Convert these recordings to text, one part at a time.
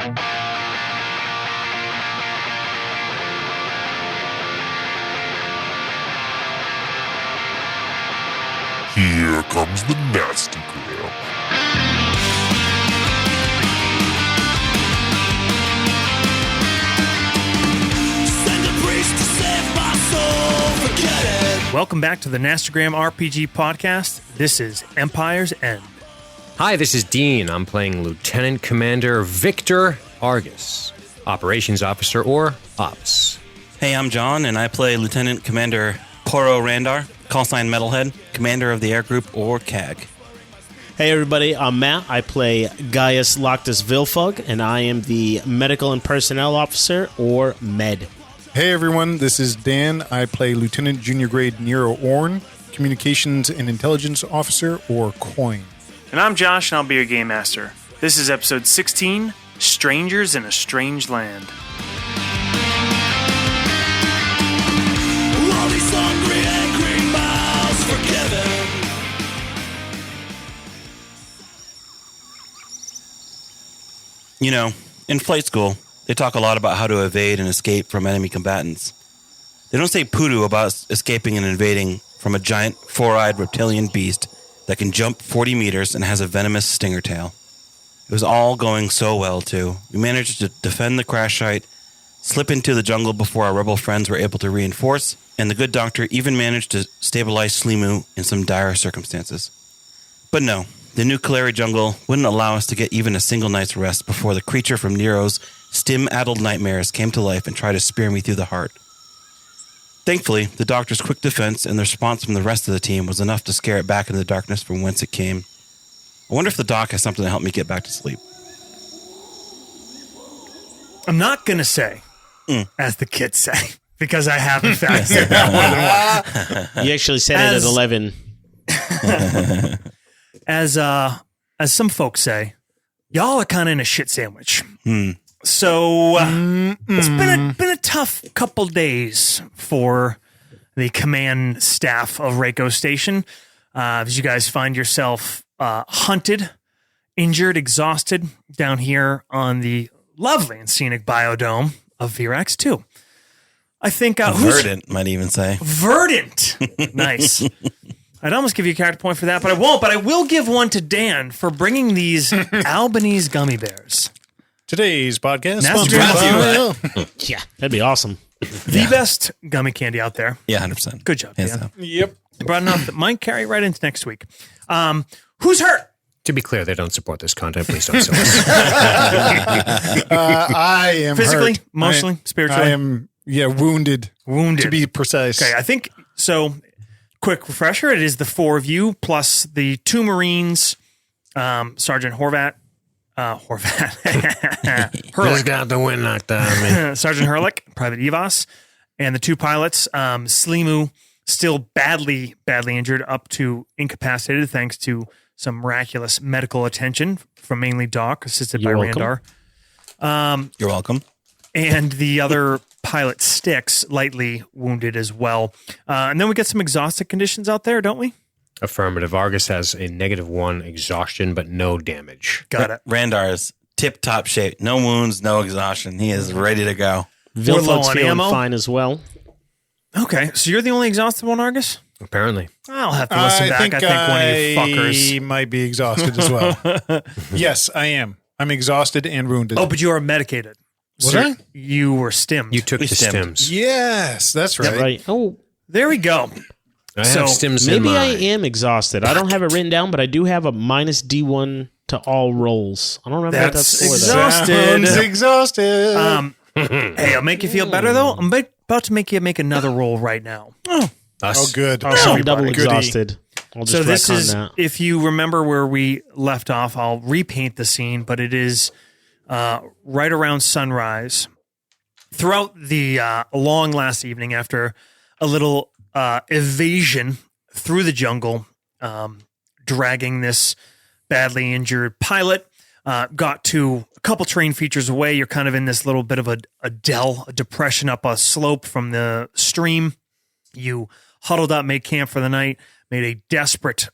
Here comes the nasty gram. Send a priest to save my soul, forget it. Welcome back to the Nastagram RPG podcast. This is Empire's End. Hi, this is Dean. I'm playing Lieutenant Commander Victor Argus, Operations Officer or Ops. Hey, I'm John, and I play Lieutenant Commander Poro Randar, callsign Metalhead, Commander of the Air Group or CAG. Hey everybody, I'm Matt. I play Gaius Loctus Vilfug, and I am the Medical and Personnel Officer, or MED. Hey everyone, this is Dan. I play Lieutenant Junior Grade Nero Orn, Communications and Intelligence Officer, or COIN. And I'm Josh, and I'll be your Game Master. This is episode 16, Strangers in a Strange Land. All these hungry, angry mouths forgiven. You know, in flight school, they talk a lot about how to evade and escape from enemy combatants. They don't say poodoo about escaping and invading from a giant, four-eyed reptilian beast that can jump 40 meters and has a venomous stinger tail. It was all going so well, too. We managed to defend the crash site, slip into the jungle before our rebel friends were able to reinforce, and the good doctor even managed to stabilize Slimu in some dire circumstances. But no, the new Kalari jungle wouldn't allow us to get even a single night's rest before the creature from Nero's stim-addled nightmares came to life and tried to spear me through the heart. Thankfully, the doctor's quick defense and the response from the rest of the team was enough to scare it back into the darkness from whence it came. I wonder if the doc has something to help me get back to sleep. I'm not going to say, as the kids say, because I have in fact said that more than once. You actually said it at 11. As some folks say, y'all are kind of in a shit sandwich. So it's been a tough couple days for the command staff of Reiko Station. As you guys find yourself hunted, injured, exhausted down here on the lovely and scenic biodome of Vierax 2. I think Verdant, might even say. Verdant. Nice. I'd almost give you a character point for that, but I won't. But I will give one to Dan for bringing these Albanese gummy bears. Today's podcast Nastagram Yeah, that'd be awesome. The best gummy candy out there. Yeah, 100%. Good job, Hands Dan. down. Yep. Brought enough that might carry right into next week. Who's hurt? To be clear, they don't support this content. Please don't sue us. I am Physically, hurt. emotionally, spiritually? I am, wounded. Wounded. To be precise. Okay, I think so. Quick refresher: it is the four of you plus the two Marines, Sergeant Horvat, Just got the wind knocked out of me. Sergeant Herlick, Private Evas, and the two pilots, Slimu, still badly injured, up to incapacitated, thanks to some miraculous medical attention from mainly Doc, assisted by welcome. Randar. You're welcome. And the other pilot, Styx, lightly wounded as well. And then we get some exhausted conditions out there, don't we? Affirmative. Argus has a -1 exhaustion, but no damage. Got it. Randar is tip-top shape. No wounds, no exhaustion. He is ready to go. We're low Vilfug's on feeling ammo. fine as well. Okay, so you're the only exhausted one, Argus? Apparently. I'll have to listen back. I think one of you fuckers. might be exhausted as well. Yes, I am. I'm exhausted and wounded. Oh, but you are medicated. Was So I? You were stimmed. You took We the stemmed. stims. Yes, that's right. Right. Oh, There we go. I So, have stims maybe in I mine. am exhausted. I don't have it written down, but I do have a -D1 to all rolls. I don't remember what That's that's for. exhausted. Sounds exhausted. Hey, I'll make you feel better, though. I'm about to make you make another roll right now. Oh, Us. good. Oh, so I'm double Goody. exhausted. I'll just So this retcon is, that. if you remember where we left off, I'll repaint the scene, but it is right around sunrise. Throughout the long last evening, after a little evasion through the jungle, dragging this badly injured pilot, got to a couple terrain features away. You're kind of in this little bit of a dell, a depression up a slope from the stream. You huddled up, made camp for the night, made a desperate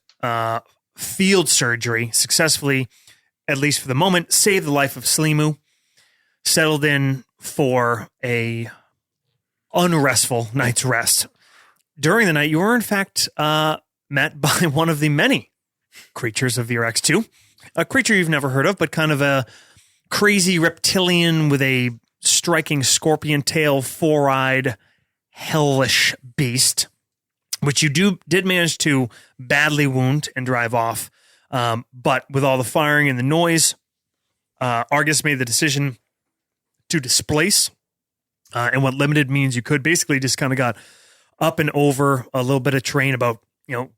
field surgery, successfully, at least for the moment, saved the life of Slimu. settled in for a unrestful night's rest. During the night, you were in fact met by one of the many creatures of Vierax 2, a creature you've never heard of, but kind of a crazy reptilian with a striking scorpion tail, four-eyed, hellish beast, which you did manage to badly wound and drive off. But with all the firing and the noise, Argus made the decision to displace, and what limited means you could basically just kind of got up and over a little bit of terrain about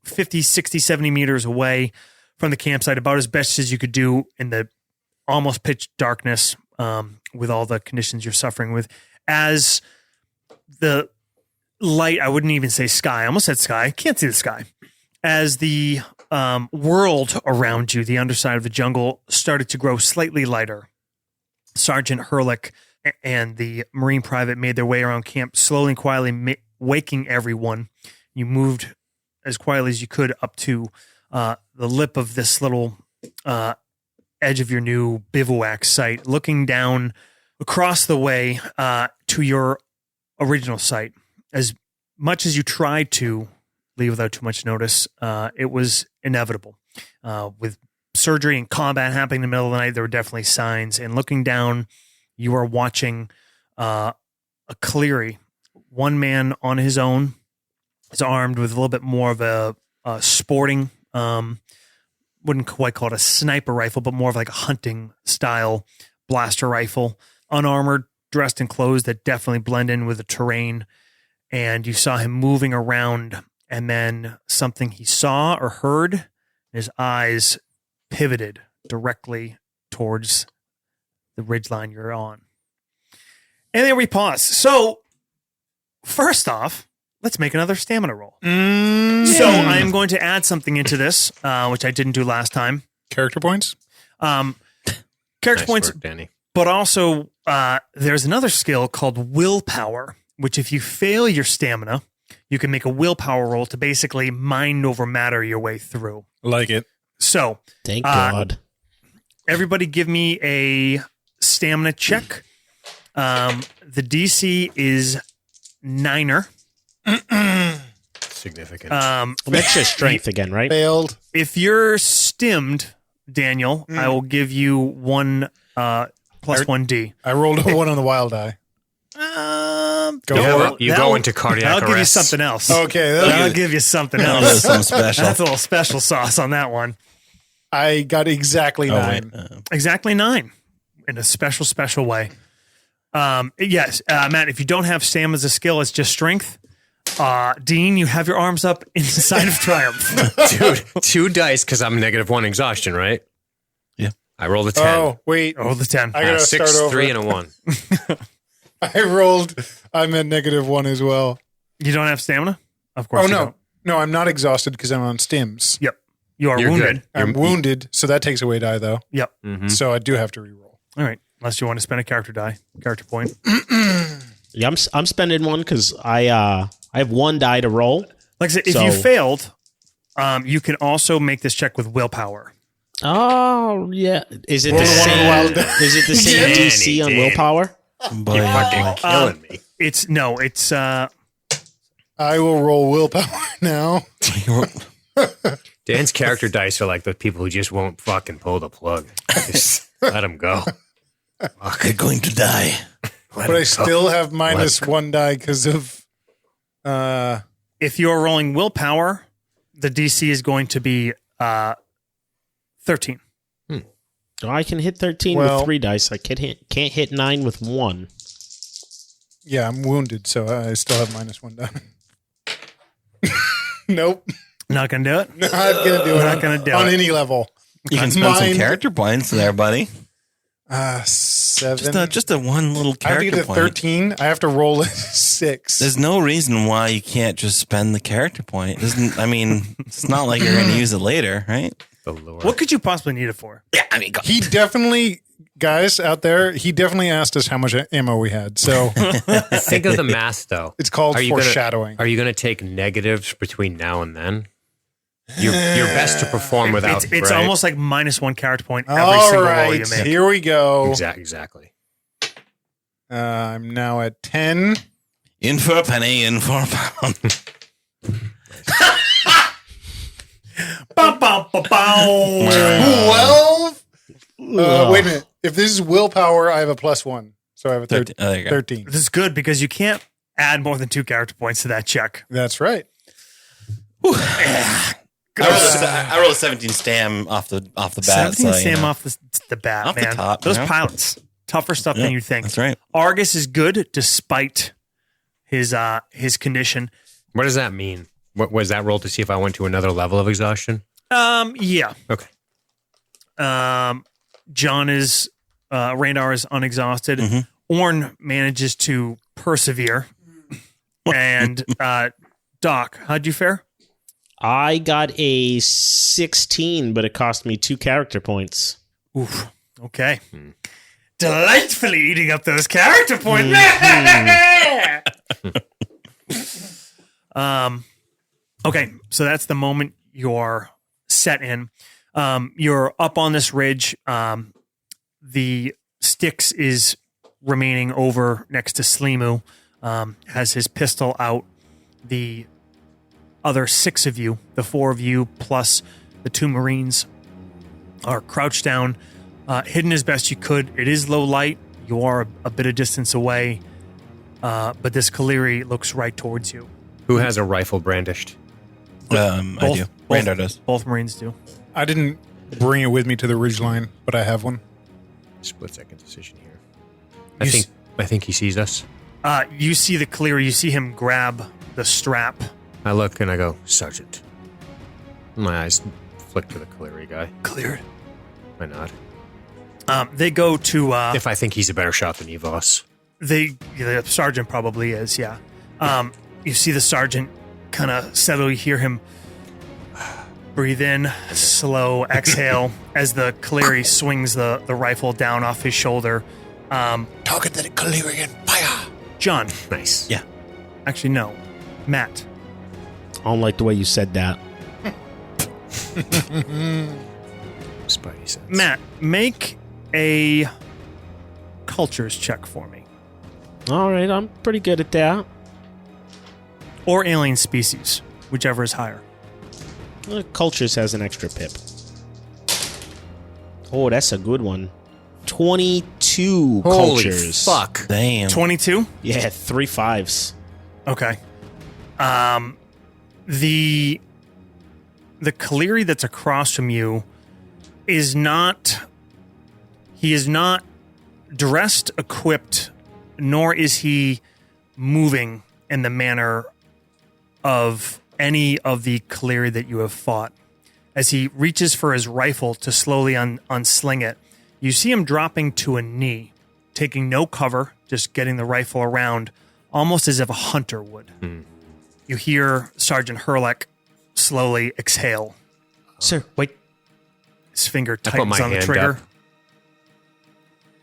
50, 60, 70 meters away from the campsite, about as best as you could do in the almost pitch darkness, with all the conditions you're suffering with. As the light, I wouldn't even say sky, I almost said sky, can't see the sky. As the world around you, the underside of the jungle, started to grow slightly lighter, Sergeant Hurlick and the Marine private made their way around camp, slowly and quietly waking everyone. You moved as quietly as you could up to the lip of this little edge of your new bivouac site, looking down across the way to your original site. As much as you tried to leave without too much notice, it was inevitable. With surgery and combat happening in the middle of the night, there were definitely signs. And looking down, you are watching a clearing. One man on his own is armed with a little bit more of a sporting, wouldn't quite call it a sniper rifle, but more of like a hunting style blaster rifle, unarmored, dressed in clothes that definitely blend in with the terrain. And you saw him moving around, and then something he saw or heard, his eyes pivoted directly towards the ridgeline you're on. And there we pause. So, first off, let's make another stamina roll. So I am going to add something into this, which I didn't do last time. Character points? Character points, work, Danny. but also there's another skill called willpower, which if you fail your stamina, you can make a willpower roll to basically mind over matter your way through. Like it. So, Thank God. everybody give me a stamina check. The DC is 9er. Significant. That's just strength again, right? Failed. If you're stimmed, Daniel, I will give you one plus 1D. I rolled a 1 on the wild die. Go for it. You go into cardiac I'll give you arrest. something else. Okay. I'll give you something That else. was something special. That's a little special sauce on that one. I got exactly 9. Exactly 9 in a special way. Yes, Matt, if you don't have stamina as a skill, it's just strength. Dean, you have your arms up in the sign of triumph. Dude, 2 dice because I'm -1 exhaustion, right? Yeah. I rolled a 10. Oh, wait. Oh, the 10. I gotta 6, start over. 3, and a 1. I'm at -1 as well. You don't have stamina? Of course Oh, you no. don't. No, I'm not exhausted because I'm on stims. Yep. You are You're wounded. good. I'm wounded, so that takes away die, though. Yep. So I do have to reroll. All right. Unless you want to spend a character point. Yeah, I'm spending one because I have 1 die to roll. Like I said, if So- you failed, you can also make this check with willpower. Oh yeah, is it Roll the the one on the same? wild die. Is it the same Danny, DC on Danny. willpower? Boy, You're oh fucking boy. killing me. It's I will roll willpower now. Dan's character dice are like the people who just won't fucking pull the plug. Just let them go. They're going to die. But I still have -1 die because of... if you're rolling willpower, the DC is going to be 13. Oh, I can hit 13 Well- with 3 dice. I can't hit 9 with 1. Yeah, I'm wounded, so I still have -1 die. Nope. Not going to do it? Not going to do it. Not gonna do on it. any level. You can spend some Mine- character points there, buddy. 7. Just a one little I have to character get a point. 13. I have to roll a 6. There's no reason why you can't just spend the character point. It's not like you're going to use it later, right? The Lord. What could you possibly need it for? He definitely, guys out there, he definitely asked us how much ammo we had. So Think of the math, though. it's called Are you gonna- foreshadowing. Are you going to take negatives between now and then? Your best to perform without. It's right? almost like -1 character point every All single roll you right, make. here we go. Exactly. I'm now at 10. In for a penny, in for a pound. Bum, bum, bum, bum. 12? Wait a minute. If this is willpower, I have a +1. So I have a 13. Oh, there you go. 13. This is good because you can't add more than 2 character points to that check. That's right. I rolled a 17 stam off the bat. 17 so, Sam off the bat, Off the man. top, Those you know? pilots, tougher stuff than you think. That's right. Argus is good despite his condition. What does that mean? What was that roll to see if I went to another level of exhaustion? Yeah. Okay. John is Randar is unexhausted. Orn manages to persevere. And Doc, how'd you fare? I got a 16, but it cost me 2 character points. Oof. Okay. Delightfully eating up those character points. Okay, so that's the moment you're set in. You're up on this ridge. The Styx is remaining over next to Slimu, has his pistol out. The other 6 of you, the 4 of you plus the 2 Marines, are crouched down, hidden as best you could. It is low light. You are a bit of distance away, but this Kaleri looks right towards you. Who has a rifle brandished? I do. Randar does. Both Marines do. I didn't bring it with me to the ridgeline, but I have one. Split second decision here. You I think he sees us. You see the Kaleri. You see him grab the strap. I look and I go, Sergeant. My eyes flick to the Kaleri guy. Cleared. I nod. They go to If I think he's a better shot than Evos. the sergeant probably is, yeah. You see the sergeant kind of settle. You hear him breathe in, slow exhale as the Kaleri swings the rifle down off his shoulder. Target the Calerian fire. John. Nice. Yeah. Actually, no. Matt. I don't like the way you said that. Spidey sense. Matt, make a cultures check for me. All right, I'm pretty good at that. Or alien species, whichever is higher. Cultures has an extra pip. Oh, that's a good one. 22 Holy cultures. fuck. Damn. 22? Yeah, 3 5s. Okay. The Kaleri that's across from you is not dressed, equipped, nor is he moving in the manner of any of the Kaleri that you have fought. As he reaches for his rifle to slowly unsling it, you see him dropping to a knee, taking no cover, just getting the rifle around, almost as if a hunter would. You hear Sergeant Herlick slowly exhale. Sir, wait. His finger I put tightens my on the hand trigger.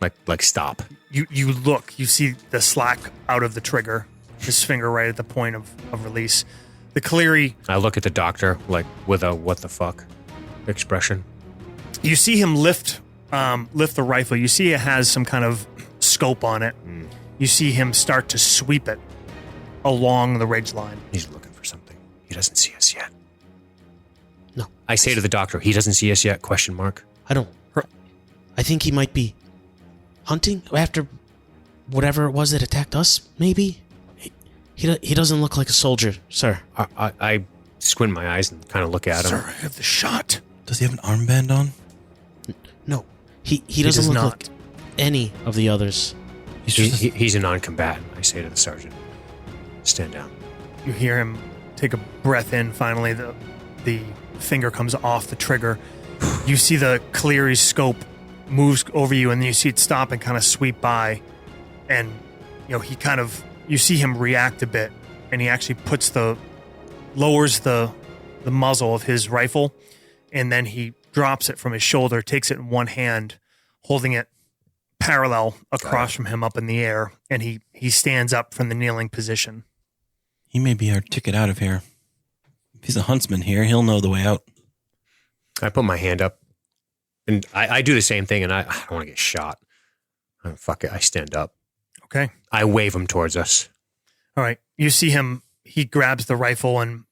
up. Like stop. You look, you see the slack out of the trigger, his finger right at the point of release. The Kaleri, I look at the doctor like with a what the fuck expression. you see him lift the rifle. You see it has some kind of scope on it. You see him start to sweep it along the ridgeline. He's looking for something. He doesn't see us yet. No. I say to the doctor, he doesn't see us yet? Question mark. I don't. I think he might be hunting after whatever it was that attacked us, maybe? He doesn't look like a soldier, sir. I squint my eyes and kind of look at him. Sir, I have the shot. Does he have an armband on? No. He doesn't does look not. like any of the others. He's a non-combatant, I say to the sergeant. Stand down. You hear him take a breath in. Finally, the finger comes off the trigger. You see the Kaleri's scope moves over you, and then you see it stop and kind of sweep by. And you see him react a bit, and he actually lowers the muzzle of his rifle, and then he drops it from his shoulder, takes it in one hand, holding it parallel across from him up in the air, and he stands up from the kneeling position. He may be our ticket out of here. If he's a huntsman here, he'll know the way out. I put my hand up, and I do the same thing, and I don't want to get shot. Fuck it, I stand up. Okay. I wave him towards us. All right. You see him. He grabs the rifle and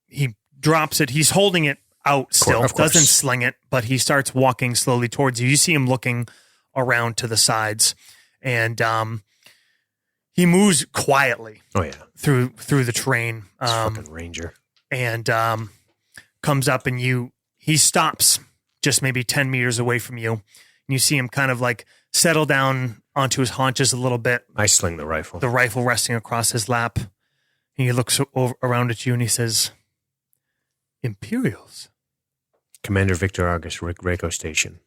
he drops it. He's holding it out still. Of course. Doesn't sling it, but he starts walking slowly towards you. You see him looking around to the sides, and he moves quietly. Oh yeah, through the terrain. fucking ranger. And comes up, and he stops just maybe 10 meters away from you. And you see him kind of like settle down onto his haunches a little bit. I sling the rifle. The rifle resting across his lap. And he looks around at you and he says, Imperials. Commander Victor Argus, Reiko Station.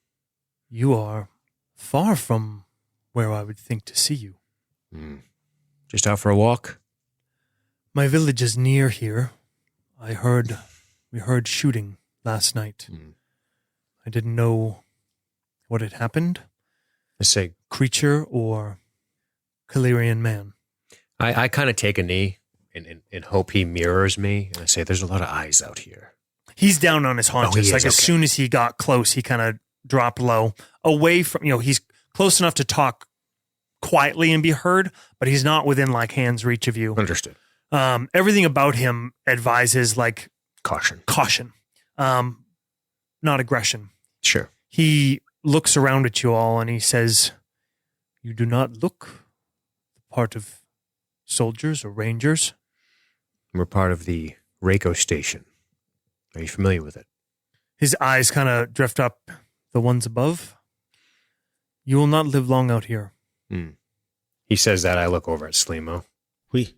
You are far from where I would think to see you. Just out for a walk? My village is near here. We heard shooting last night. I didn't know what had happened. I say, Creature or Calirian man. I kind of take a knee and hope he mirrors me. And I say, there's a lot of eyes out here. He's down on his haunches. he is, As okay. soon as he got close, he kind of dropped low, away from, he's close enough to talk quietly and be heard, but he's not within like hand's reach of you. Understood. Everything about him advises like Caution. Not aggression. Sure. He looks around at you all and he says, you do not look the part of soldiers or rangers. We're part of the Reiko Station. Are you familiar with it? His eyes kind of drift up, the ones above. You will not live long out here. He says that. I look over at Slimo. We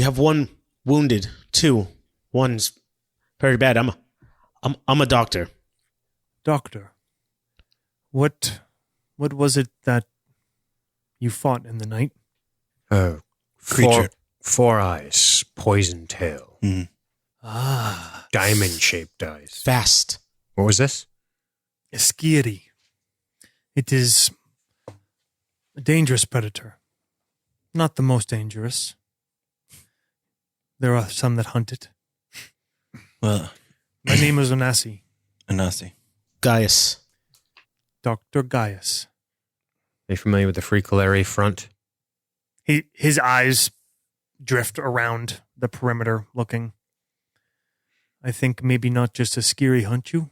have one wounded, two. One's very bad. I'm a doctor. Doctor, what was it that you fought in the night? Creature. Four eyes, poison tail, Ah, diamond-shaped eyes. Fast. What was this? Esquiri. It is a dangerous predator. Not the most dangerous. There are some that hunt it. Well, My name is Onasi, Anasi. Gaius. Dr. Gaius. Are you familiar with the Free Calari front? His eyes drift around the perimeter looking. I think maybe not just a Skiri hunt you.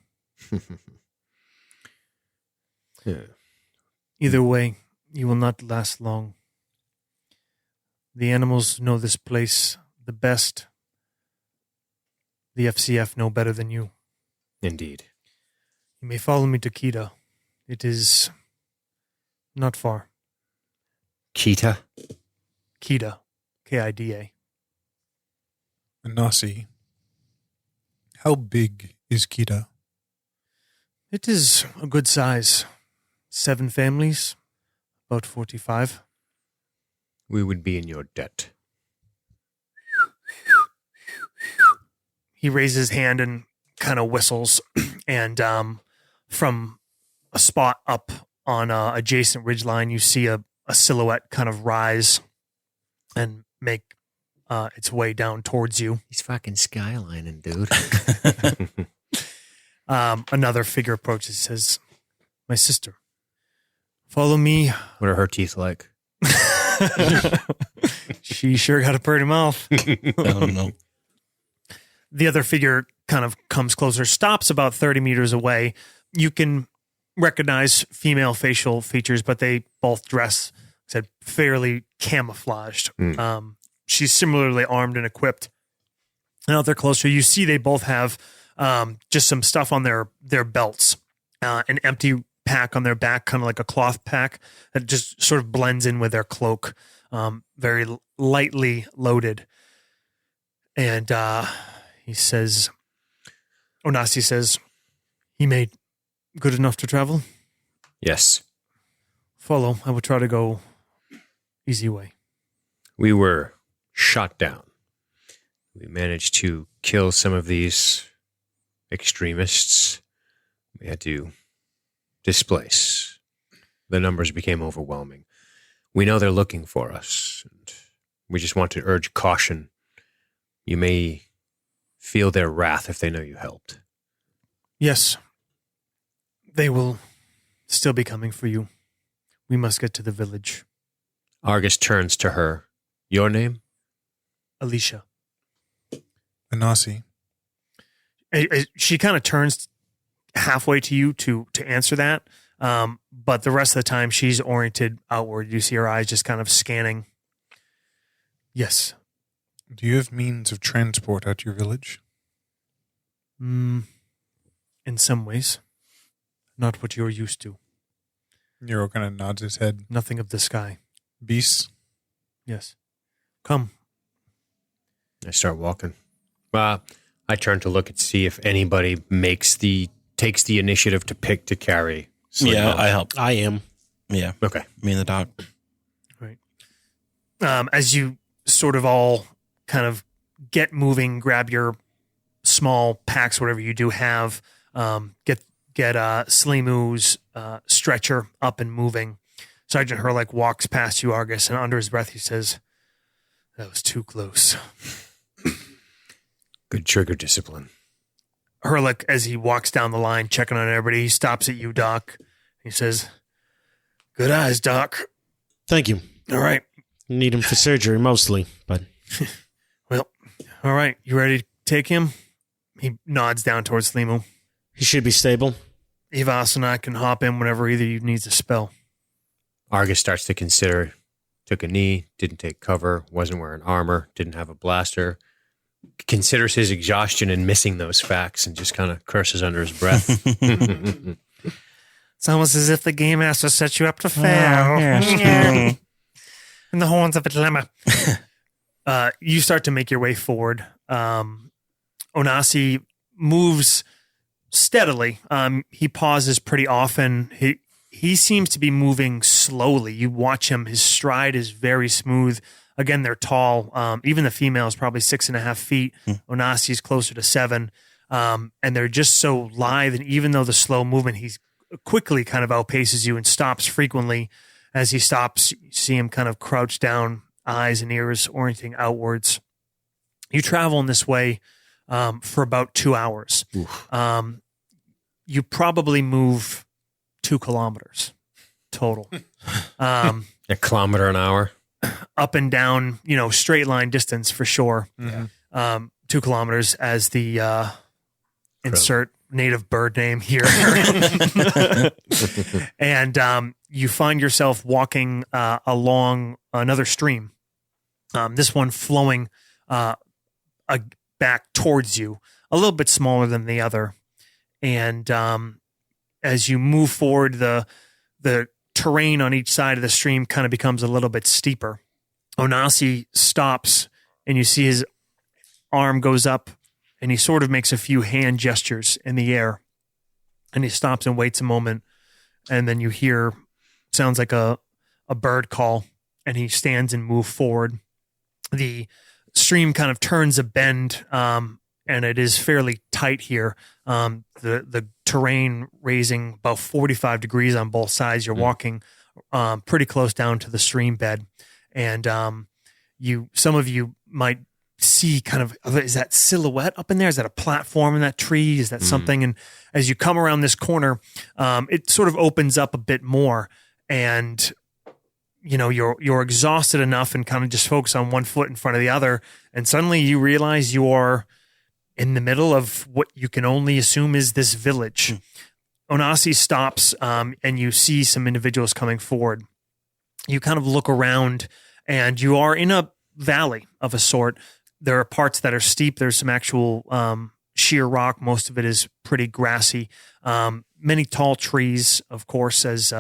Yeah. Either way, you will not last long. The animals know this place the best. The FCF know better than you. Indeed. You may follow me to Kita. It is not far. Kita? Kita. Kida. Anasi. How big is Kita? It is a good size. 7 families, about 45. We would be in your debt. He raises his hand and kind of whistles, and from a spot up on a adjacent ridgeline, you see a silhouette kind of rise and make its way down towards you. He's fucking skylining, dude. Another figure approaches, says, "My sister, follow me." What are her teeth like? She sure got a pretty mouth. I don't know. The other figure kind of comes closer, stops about 30 meters away. You can recognize female facial features, but they both dress, said, fairly camouflaged. She's similarly armed and equipped. Now they're closer. You see they both have just some stuff on their belts, an empty pack on their back, kind of like a cloth pack that just sort of blends in with their cloak, very lightly loaded. And he says, Onasi says, he made good enough to travel? Yes. Follow. I will try to go easy way. We were shot down. We managed to kill some of these extremists. We had to displace. The numbers became overwhelming. We know they're looking for us, and we just want to urge caution. You may feel their wrath if they know you helped. Yes. They will still be coming for you. We must get to the village. Argus turns to her. Your name? Alicia. Anasi. She kind of turns halfway to you to answer that. But the rest of the time she's oriented outward. You see her eyes just kind of scanning. Yes. Do you have means of transport at your village? In some ways. Not what you're used to. Nero kind of nods his head. Nothing of the sky. Beasts? Yes. Come. I start walking. I turn to look and see if anybody takes the initiative to carry. Yeah, I help. I am. Yeah. Okay. Me and the dog. Right. As you sort of all kind of get moving, grab your small packs, whatever you do have, get Slimu's stretcher up and moving. Sergeant Herlick walks past you, Argus, and under his breath he says, "That was too close." Good trigger discipline. Herlick, as he walks down the line, checking on everybody, he stops at you, Doc. He says, "Good eyes, Doc." Thank you. All right. Need him for surgery mostly, but Well, all right. You ready to take him? He nods down towards Slimu. he should be stable. Evas and I can hop in whenever either of you needs a spell. Argus starts to consider. Took a knee, didn't take cover, wasn't wearing armor, didn't have a blaster. Considers his exhaustion and missing those facts and just kind of curses under his breath. It's almost as if the game master set you up to fail. In the horns of a dilemma. You start to make your way forward. Onasi moves steadily. He pauses pretty often. He seems to be moving slowly. You watch him. His stride is very smooth. Again, they're tall. Even the female is probably 6.5 feet. Onasi is closer to 7. And they're just so lithe. And even though the slow movement, he quickly kind of outpaces you and stops frequently. As he stops, you see him kind of crouch down, eyes and ears orienting outwards. You travel in this way for about 2 hours. You probably move 2 kilometers total. A kilometer an hour. Up and down, straight line distance for sure. 2 kilometers as the insert native bird name here. And you find yourself walking along another stream. This one flowing back towards you, a little bit smaller than the other. And as you move forward, the terrain on each side of the stream kind of becomes a little bit steeper. Onasi stops, and you see his arm goes up, and he sort of makes a few hand gestures in the air. And he stops and waits a moment, and then you hear, sounds like a bird call, and he stands and moves forward. The stream kind of turns a bend, and it is fairly tight here. The terrain raising about 45 degrees on both sides. You're walking pretty close down to the stream bed. And some of you might see kind of, is that silhouette up in there? Is that a platform in that tree? Is that something? And as you come around this corner, it sort of opens up a bit more. And you're exhausted enough and kind of just focus on one foot in front of the other. And suddenly you realize you are in the middle of what you can only assume is this village. Onasi stops, and you see some individuals coming forward. You kind of look around, and you are in a valley of a sort. There are parts that are steep. There's some actual sheer rock. Most of it is pretty grassy. Many tall trees, of course, as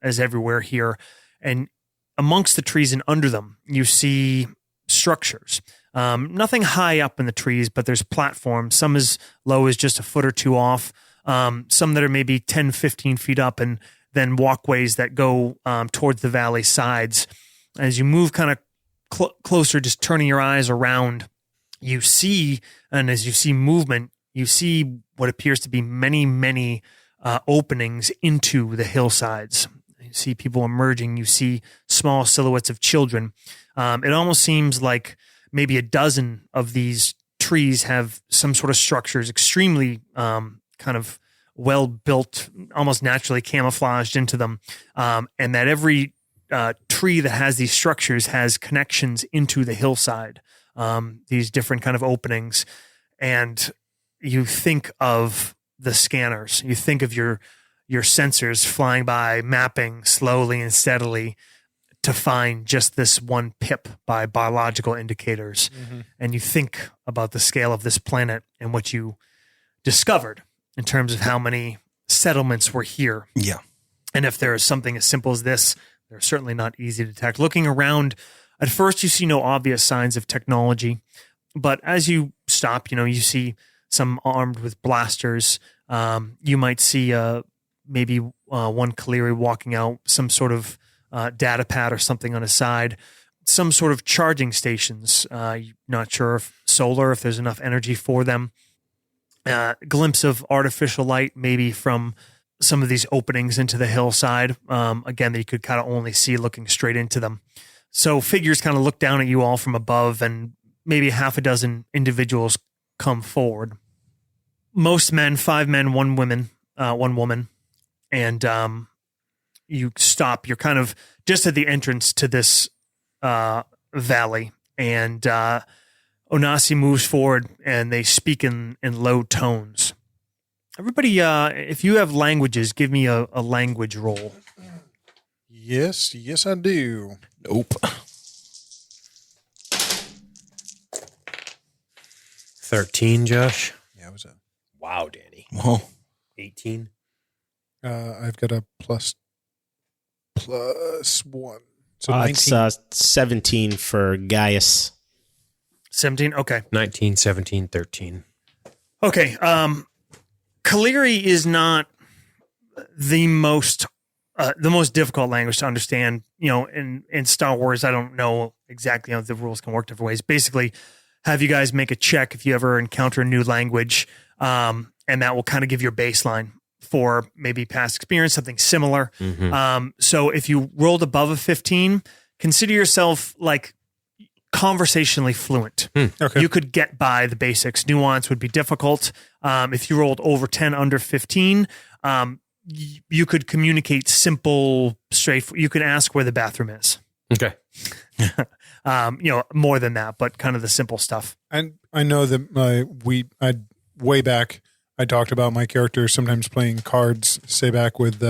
everywhere here. And amongst the trees and under them, you see structures. Nothing high up in the trees, but there's platforms, some as low as just a foot or two off, some that are maybe 10, 15 feet up, and then walkways that go towards the valley sides. As you move kind of closer, just turning your eyes around, you see, and as you see movement, you see what appears to be many, many openings into the hillsides. You see people emerging. You see small silhouettes of children. It almost seems like maybe a dozen of these trees have some sort of structures, extremely kind of well built, almost naturally camouflaged into them, and that every tree that has these structures has connections into the hillside, these different kind of openings. And you think of the scanners, you think of your sensors flying by, mapping slowly and steadily to find just this one pip by biological indicators. And you think about the scale of this planet and what you discovered in terms of how many settlements were here. Yeah. And if there is something as simple as this, they're certainly not easy to detect. Looking around, at first you see no obvious signs of technology, but as you stop, you see some armed with blasters. You might see maybe one Kaleri walking out, some sort of data pad or something on his side, some sort of charging stations. Not sure if solar, if there's enough energy for them. Glimpse of artificial light, maybe from some of these openings into the hillside. Again, that you could kind of only see looking straight into them. So figures kind of look down at you all from above, and maybe half a dozen individuals come forward. Most men, 5 men, 1 woman, and you stop. You're kind of just at the entrance to this valley, and Onasi moves forward, and they speak in low tones. Everybody, if you have languages, give me a language roll. Yes, I do. Nope. 13, Josh. Yeah, it was a. Wow, Danny. Whoa. 18. I've got a plus 1. So It's 17 for Gaius. 17? Okay. 19, 17, 13. Okay. Kaleri is not the most difficult language to understand. In Star Wars, I don't know exactly how the rules can work different ways. Basically, have you guys make a check if you ever encounter a new language, and that will kind of give your baseline for maybe past experience, something similar. So if you rolled above a 15, consider yourself like conversationally fluent. Okay. You could get by the basics. Nuance would be difficult. If you rolled over 10, under 15, you could communicate simple, straight. You can ask where the bathroom is. Okay. More than that, but kind of the simple stuff. And I know that way back, I talked about my character sometimes playing cards, say back with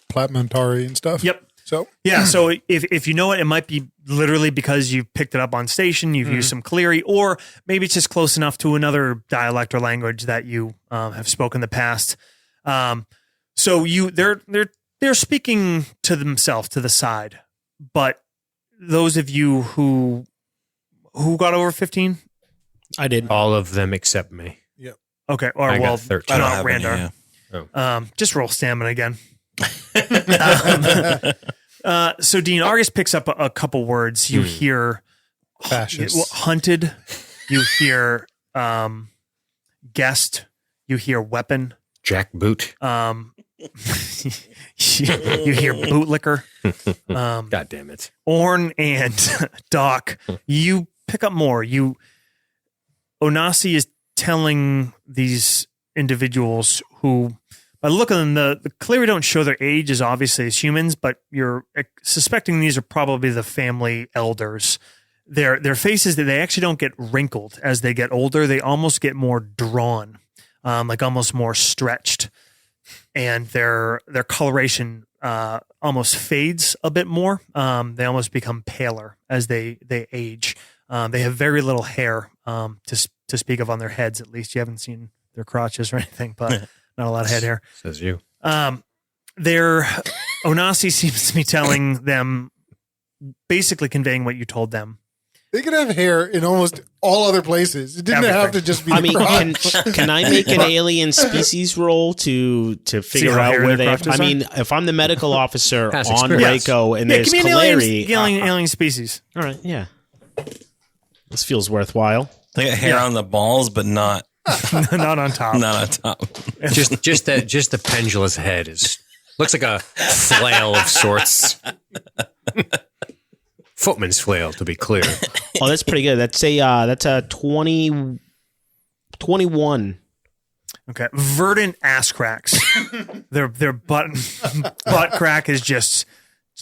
Platmentari and stuff. Yep. So yeah. So if you know it might be literally because you've picked it up on station, you've used some Kaleri, or maybe it's just close enough to another dialect or language that you have spoken in the past. So they're speaking to themselves to the side, but those of you who got over 15, I did. All of them except me. Yep. Okay. Or I got well, 13. I don't not have any, Randar. yeah. Just roll stamina again. So Dean, Argus picks up a couple words. You hear fascist. hunted. You hear guest. You hear weapon. Jackboot. You hear bootlicker. God damn it. Orn and Doc, you pick up more. Onasi is telling these individuals who, by the look of them, the Kaleri don't show their age as obviously as humans, but you're suspecting these are probably the family elders. Their faces, they actually don't get wrinkled as they get older. They almost get more drawn, like almost more stretched. And their coloration almost fades a bit more. They almost become paler as they age. They have very little hair to speak of on their heads. At least you haven't seen their crotches or anything, but not a lot of head hair. Says you. Onasi seems to be telling them, basically conveying what you told them. They could have hair in almost all other places. It didn't have to just be. I mean, crotch. can I make an alien species roll to figure out where they? I mean, if I'm the medical officer Past on experience. Rako and Yeah, there's give me an Kaleri, alien species. all right, yeah, this feels worthwhile. They got hair on the balls, but not Not on top. not on top. just the pendulous head looks like a flail of sorts. Footman's flail, to be clear. Oh, that's pretty good. That's a 21. Okay. Verdant ass cracks. their butt crack is just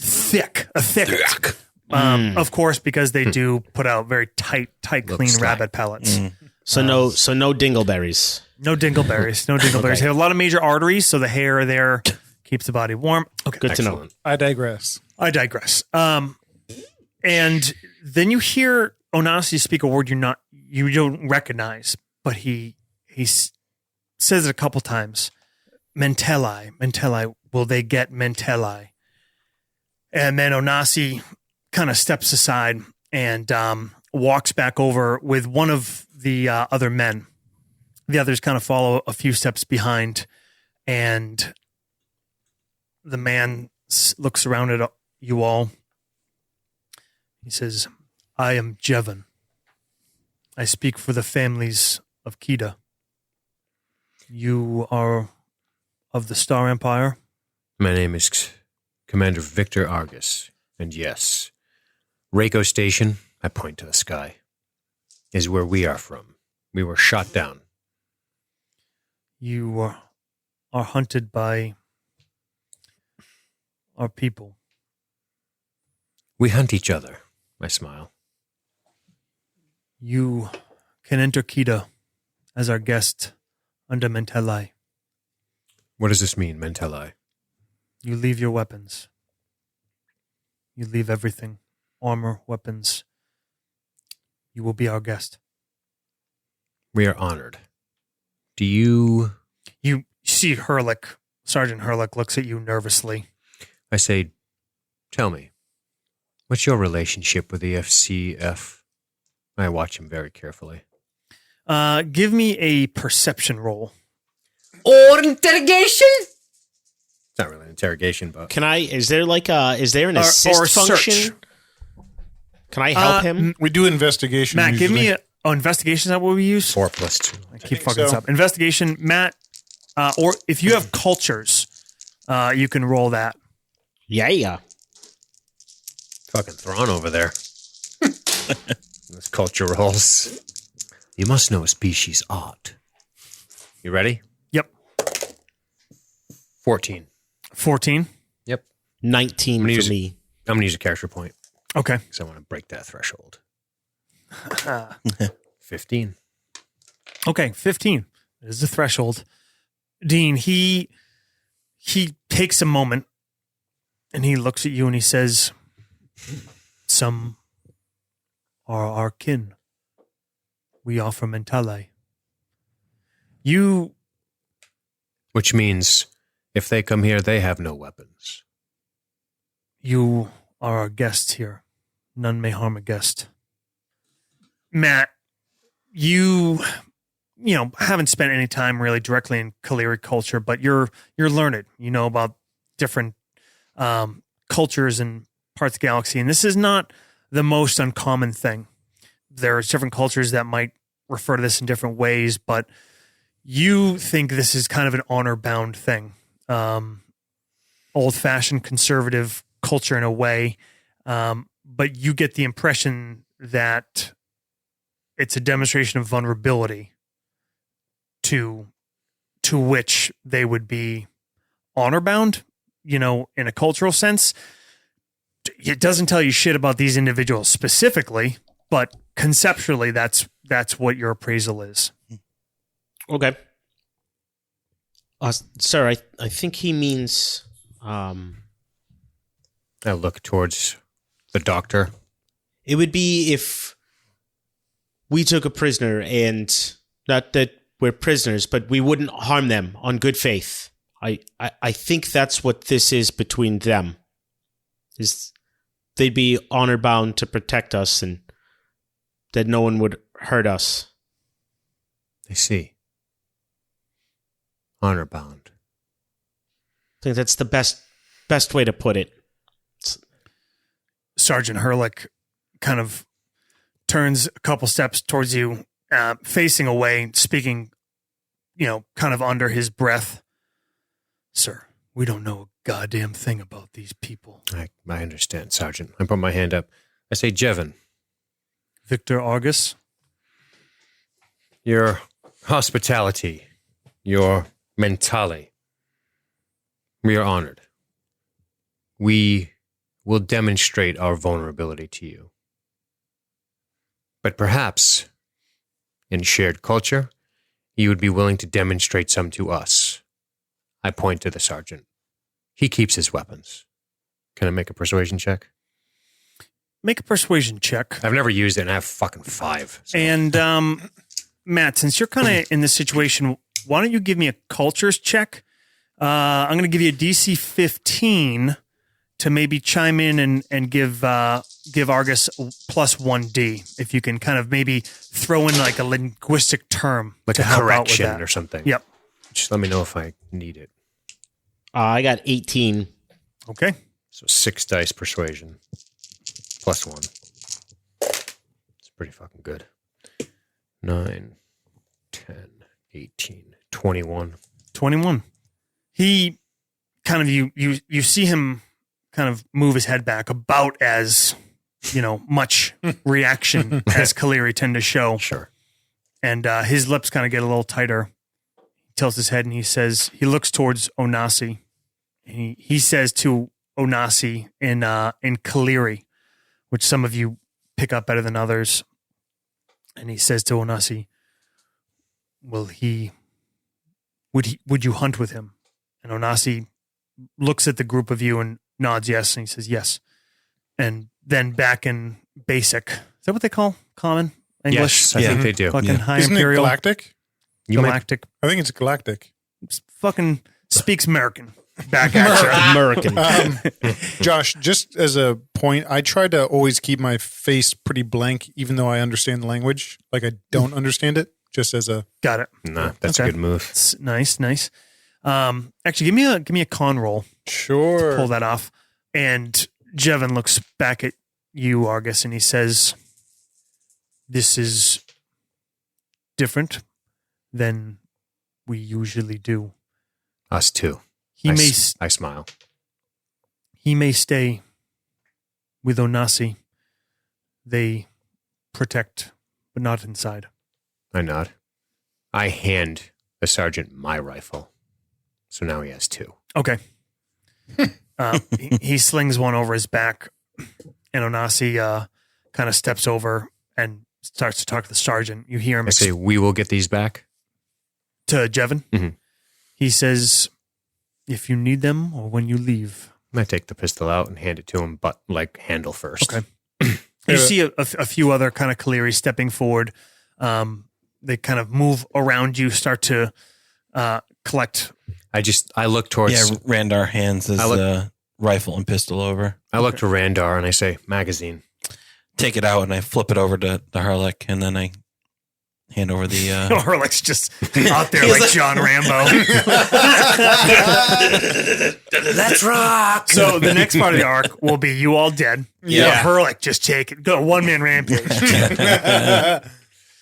thick, a thick. Of course, because they do put out very tight, clean like- rabbit pellets. So no dingleberries. No dingleberries. No dingleberries. Okay. They have a lot of major arteries, so the hair there keeps the body warm. Okay, Good to know. Excellent. I digress. I digress. And then you hear Onasi speak a word you don't recognize, but he says it a couple times. Mentelai. Will they get Mentelai? And then Onasi kind of steps aside and walks back over with one of the other men. The others kind of follow a few steps behind, and the man looks around at you all. He says, I am Jevon. I speak for the families of Kida. You are of the Star Empire? My name is Commander Victor Argus, and yes, Reiko Station, I point to the sky, is where we are from. We were shot down. You are hunted by our people. We hunt each other. I smile. You can enter Kida as our guest under Mentelai. What does this mean, Mentelai? You leave your weapons. You leave everything. Armor, weapons. You will be our guest. We are honored. Do you... You see Sergeant Hurlick looks at you nervously. I say, tell me, what's your relationship with the FCF? I watch him very carefully. Give me a perception roll. Or interrogation? It's not really an interrogation, but... Is there an assist or function? search. Can I help him? We do investigation. Matt, give usually. me investigation. Is that what we use? 4 plus 2. I keep think fucking this so. up. Investigation, Matt, or if you have cultures, you can roll that. Yeah. Fucking Thrawn over there. Those culture rolls. You must know a species art. You ready? Yep. 14. 14. Yep. 19 I'm gonna for use- me. I'm going to use a character point Okay. because I want to break that threshold. 15. Okay, 15 is the threshold. Dean, he takes a moment and he looks at you and he says, some are our kin. We are from Mentelai. You, Which means if they come here, they have no weapons. you are our guests here. None may harm a guest. Matt, you haven't spent any time really directly in Kaleri culture, but you're learned. You know about different cultures and parts of the galaxy, and this is not the most uncommon thing. There's different cultures that might refer to this in different ways, but you think this is kind of an honor-bound thing. Old-fashioned conservative culture in a way, but you get the impression that it's a demonstration of vulnerability to which they would be honor-bound, in a cultural sense. It doesn't tell you shit about these individuals specifically, but conceptually, that's what your appraisal is. Okay. Sir, I think he means... I look towards the doctor. It would be if we took a prisoner, and not that we're prisoners, but we wouldn't harm them on good faith. I think that's what this is between them. Is they'd be honor bound to protect us, and that no one would hurt us. I see. Honor bound. I think that's the best way to put it. Sergeant Hurlick kind of turns a couple steps towards you, facing away, speaking, kind of under his breath. Sir, we don't know a goddamn thing about these people. I understand, Sergeant. I put my hand up. I say, Jevon, Victor Argus, your hospitality, your mentale, we are honored. We we'll demonstrate our vulnerability to you. But perhaps, in shared culture, you would be willing to demonstrate some to us. I point to the sergeant. He keeps his weapons. Can I make a persuasion check? Make a persuasion check. I've never used it, and I have fucking 5. So. And Matt, since you're kind of in this situation, why don't you give me a cultures check? I'm going to give you a DC 15 to maybe chime in and give Argus plus 1D, if you can kind of maybe throw in like a linguistic term. Like to a help out with correction that. or something. Yep. Just let me know if I need it. I got 18. Okay. So 6 dice persuasion. Plus 1. It's pretty fucking good. 9, 10, 18, 21. 21. He kind of, you see him kind of move his head back about as, much reaction as Kaleri tend to show. Sure. And his lips kind of get a little tighter. He tilts his head and he looks towards Onasi. And he says to Onasi in Kaleri, which some of you pick up better than others. And he says to Onasi, would you hunt with him? And Onasi looks at the group of you and nods yes. And he says yes. And then back in basic, is that what they call common English? Yes, I think they do. Fucking Yeah. high Isn't imperial. it galactic? Galactic. I think it's galactic. Fucking speaks American. Back at American. Josh, just as a point, I try to always keep my face pretty blank, even though I understand the language. Like I don't understand it, just as a. Got it. Nah, that's Okay. a good move. It's nice. Actually, give me a con roll. Sure. Pull that off. And Jevin looks back at you, Argus, and he says, "This is different than we usually do." Us too. I smile. He may stay with Onasi. They protect, but not inside. I nod. I hand the sergeant my rifle. So now he has 2. Okay. He slings one over his back, and Onasi kind of steps over and starts to talk to the sergeant. You hear him I say, we will get these back. to Jevin. Mhm. He says, "If you need them or when you leave." I take the pistol out and hand it to him, but like handle first. Okay. You see a few other kind of Kaleri stepping forward. They kind of move around you, start to collect. I look towards, Yeah, Randar hands his rifle and pistol over. I look to Randar and I say, magazine. Take it out and I flip it over to the Harlech, and then I hand over the. Harlech's just out there like John Rambo. Let's rock. So the next part of the arc will be you all dead. Yeah. Hurlech just take it. Go 1-man rampage.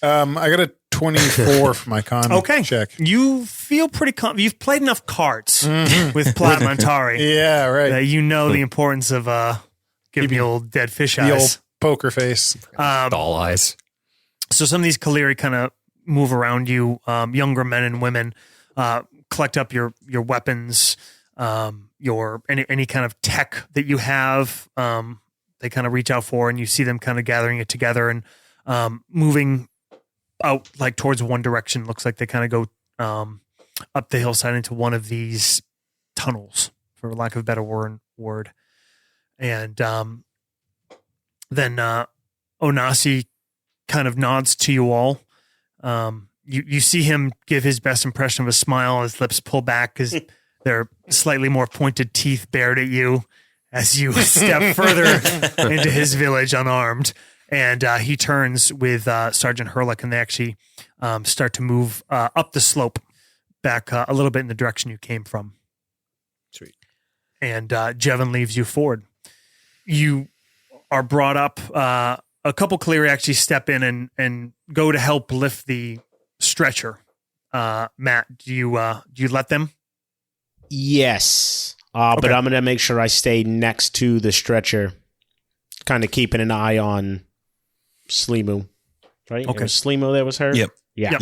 I got a 24 for my con Okay. check. You feel pretty you've played enough cards with Platymentari Yeah, right. that you know the importance of giving the old dead fish The eyes. old poker face. Doll eyes. So some of these Kaleri kind of move around you, younger men and women, collect up your weapons, your any kind of tech that you have. They kind of reach out for, and you see them kind of gathering it together and moving out like towards one direction. Looks like they kind of go up the hillside into one of these tunnels, for lack of a better word. And then Onasi kind of nods to you all. You see him give his best impression of a smile. His lips pull back because they're slightly more pointed teeth bared at you as you step further into his village unarmed. And he turns with Sergeant Hurlech, and they actually start to move up the slope back a little bit in the direction you came from. Sweet. And Jevin leaves you forward. You are brought up. A couple Kaleri actually step in and go to help lift the stretcher. Matt, do you let them? Yes. But Okay. I'm going to make sure I stay next to the stretcher, kind of keeping an eye on Slimu. Right? Okay. It was Slimu that was hurt? Yep. Yeah. Yep.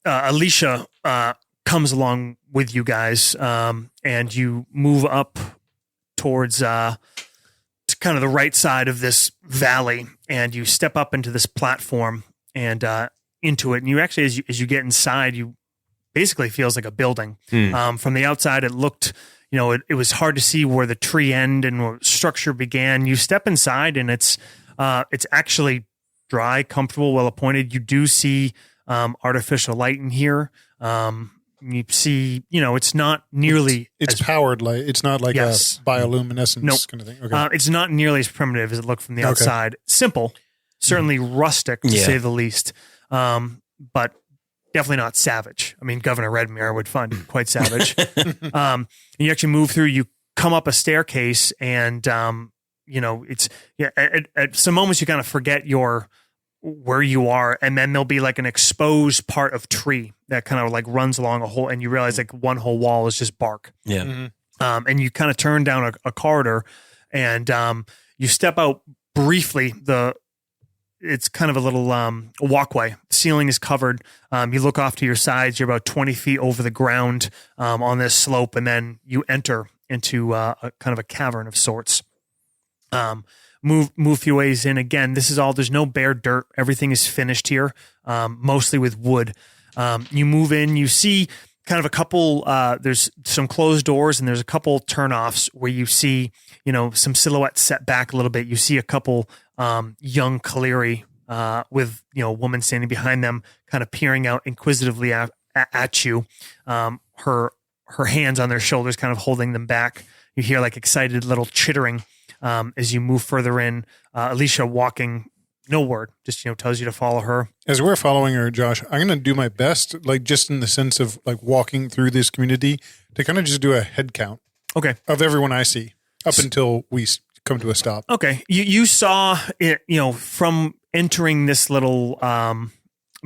Yeah. Alicia comes along with you guys, and you move up towards to kind of the right side of this valley, and you step up into this platform and into it. And you actually, as you get inside, you basically feels like a building. From the outside, it looked, it was hard to see where the tree end and where structure began. You step inside, and it's actually dry, comfortable, well appointed. You do see artificial light in here. You see, it's not nearly it's powered light. It's not like Yes. a bioluminescence Nope. kind of thing. Okay. it's not nearly as primitive as it looked from the Okay. outside. Simple, certainly rustic to Yeah. say the least, but definitely not savage. I mean, Governor Redmere would find it quite savage. You actually move through. You come up a staircase, and it's at some moments you kind of forget where you are, and then there'll be like an exposed part of tree that kind of like runs along a whole, and you realize like one whole wall is just bark. Yeah. And you kind of turn down a corridor, and you step out briefly. It's kind of a little walkway. The ceiling is covered. You look off to your sides. You're about 20 feet over the ground on this slope, and then you enter into a kind of a cavern of sorts. Move a few ways in. Again, this is all. There's no bare dirt. Everything is finished here, mostly with wood. You move in. You see kind of a couple. There's some closed doors, and there's a couple turnoffs where you see, some silhouettes set back a little bit. You see a couple young Kaleri with a woman standing behind them, kind of peering out inquisitively at you. Her hands on their shoulders, kind of holding them back. You hear like excited little chittering as you move further in. Alicia walking, no word, just tells you to follow her. As we're following her, Josh, I'm going to do my best, like just in the sense of like walking through this community, to kind of just do a head count Okay. of everyone I see up until we come to a stop. Okay. You saw it, from entering this little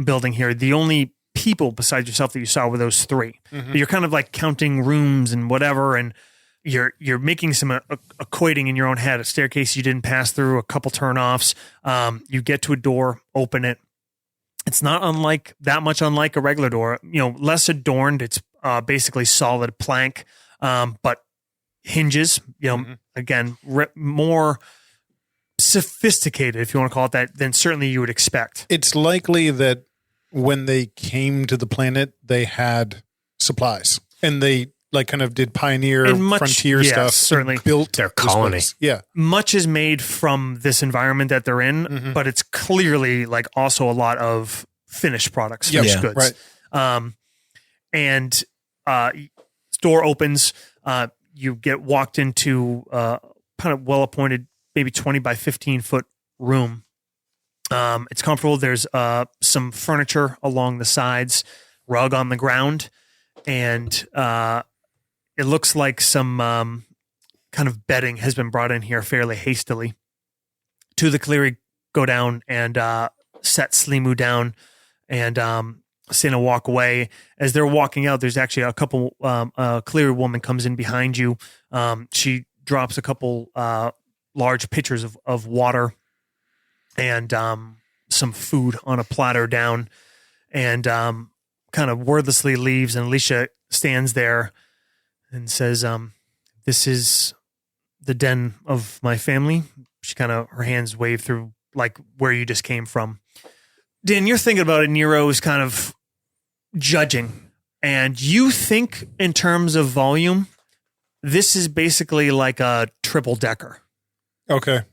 building here, the only people besides yourself that you saw were those three. But you're kind of like counting rooms and whatever, and you're making some equating in your own head. A staircase you didn't pass through, a couple turnoffs. You get to a door, open it. It's not that much unlike a regular door. Less adorned. It's basically solid plank, but hinges. Again, more sophisticated, if you want to call it that, than certainly you would expect. It's likely that when they came to the planet, they had supplies, and they like kind of did pioneer And frontier yes, stuff. certainly. And built Their this colony. place. Yeah. Much is made from this environment that they're in, but it's clearly like also a lot of finished products, Yep. finished Yeah, goods. right. And door opens. You get walked into kind of well-appointed, maybe 20 by 15 foot room. It's comfortable. There's some furniture along the sides, rug on the ground, and it looks like some kind of bedding has been brought in here fairly hastily. Two of the Kaleri go down and set Slimu down and Sina walk away. As they're walking out, there's actually a couple, Kaleri woman comes in behind you. She drops a couple large pitchers of water and some food on a platter down, and kind of wordlessly leaves. And Alicia stands there and says, "This is the den of my family." She kind of, her hands wave through like where you just came from. Dan, you're thinking about it. Nero is kind of judging, and you think in terms of volume, this is basically like a triple decker. Okay.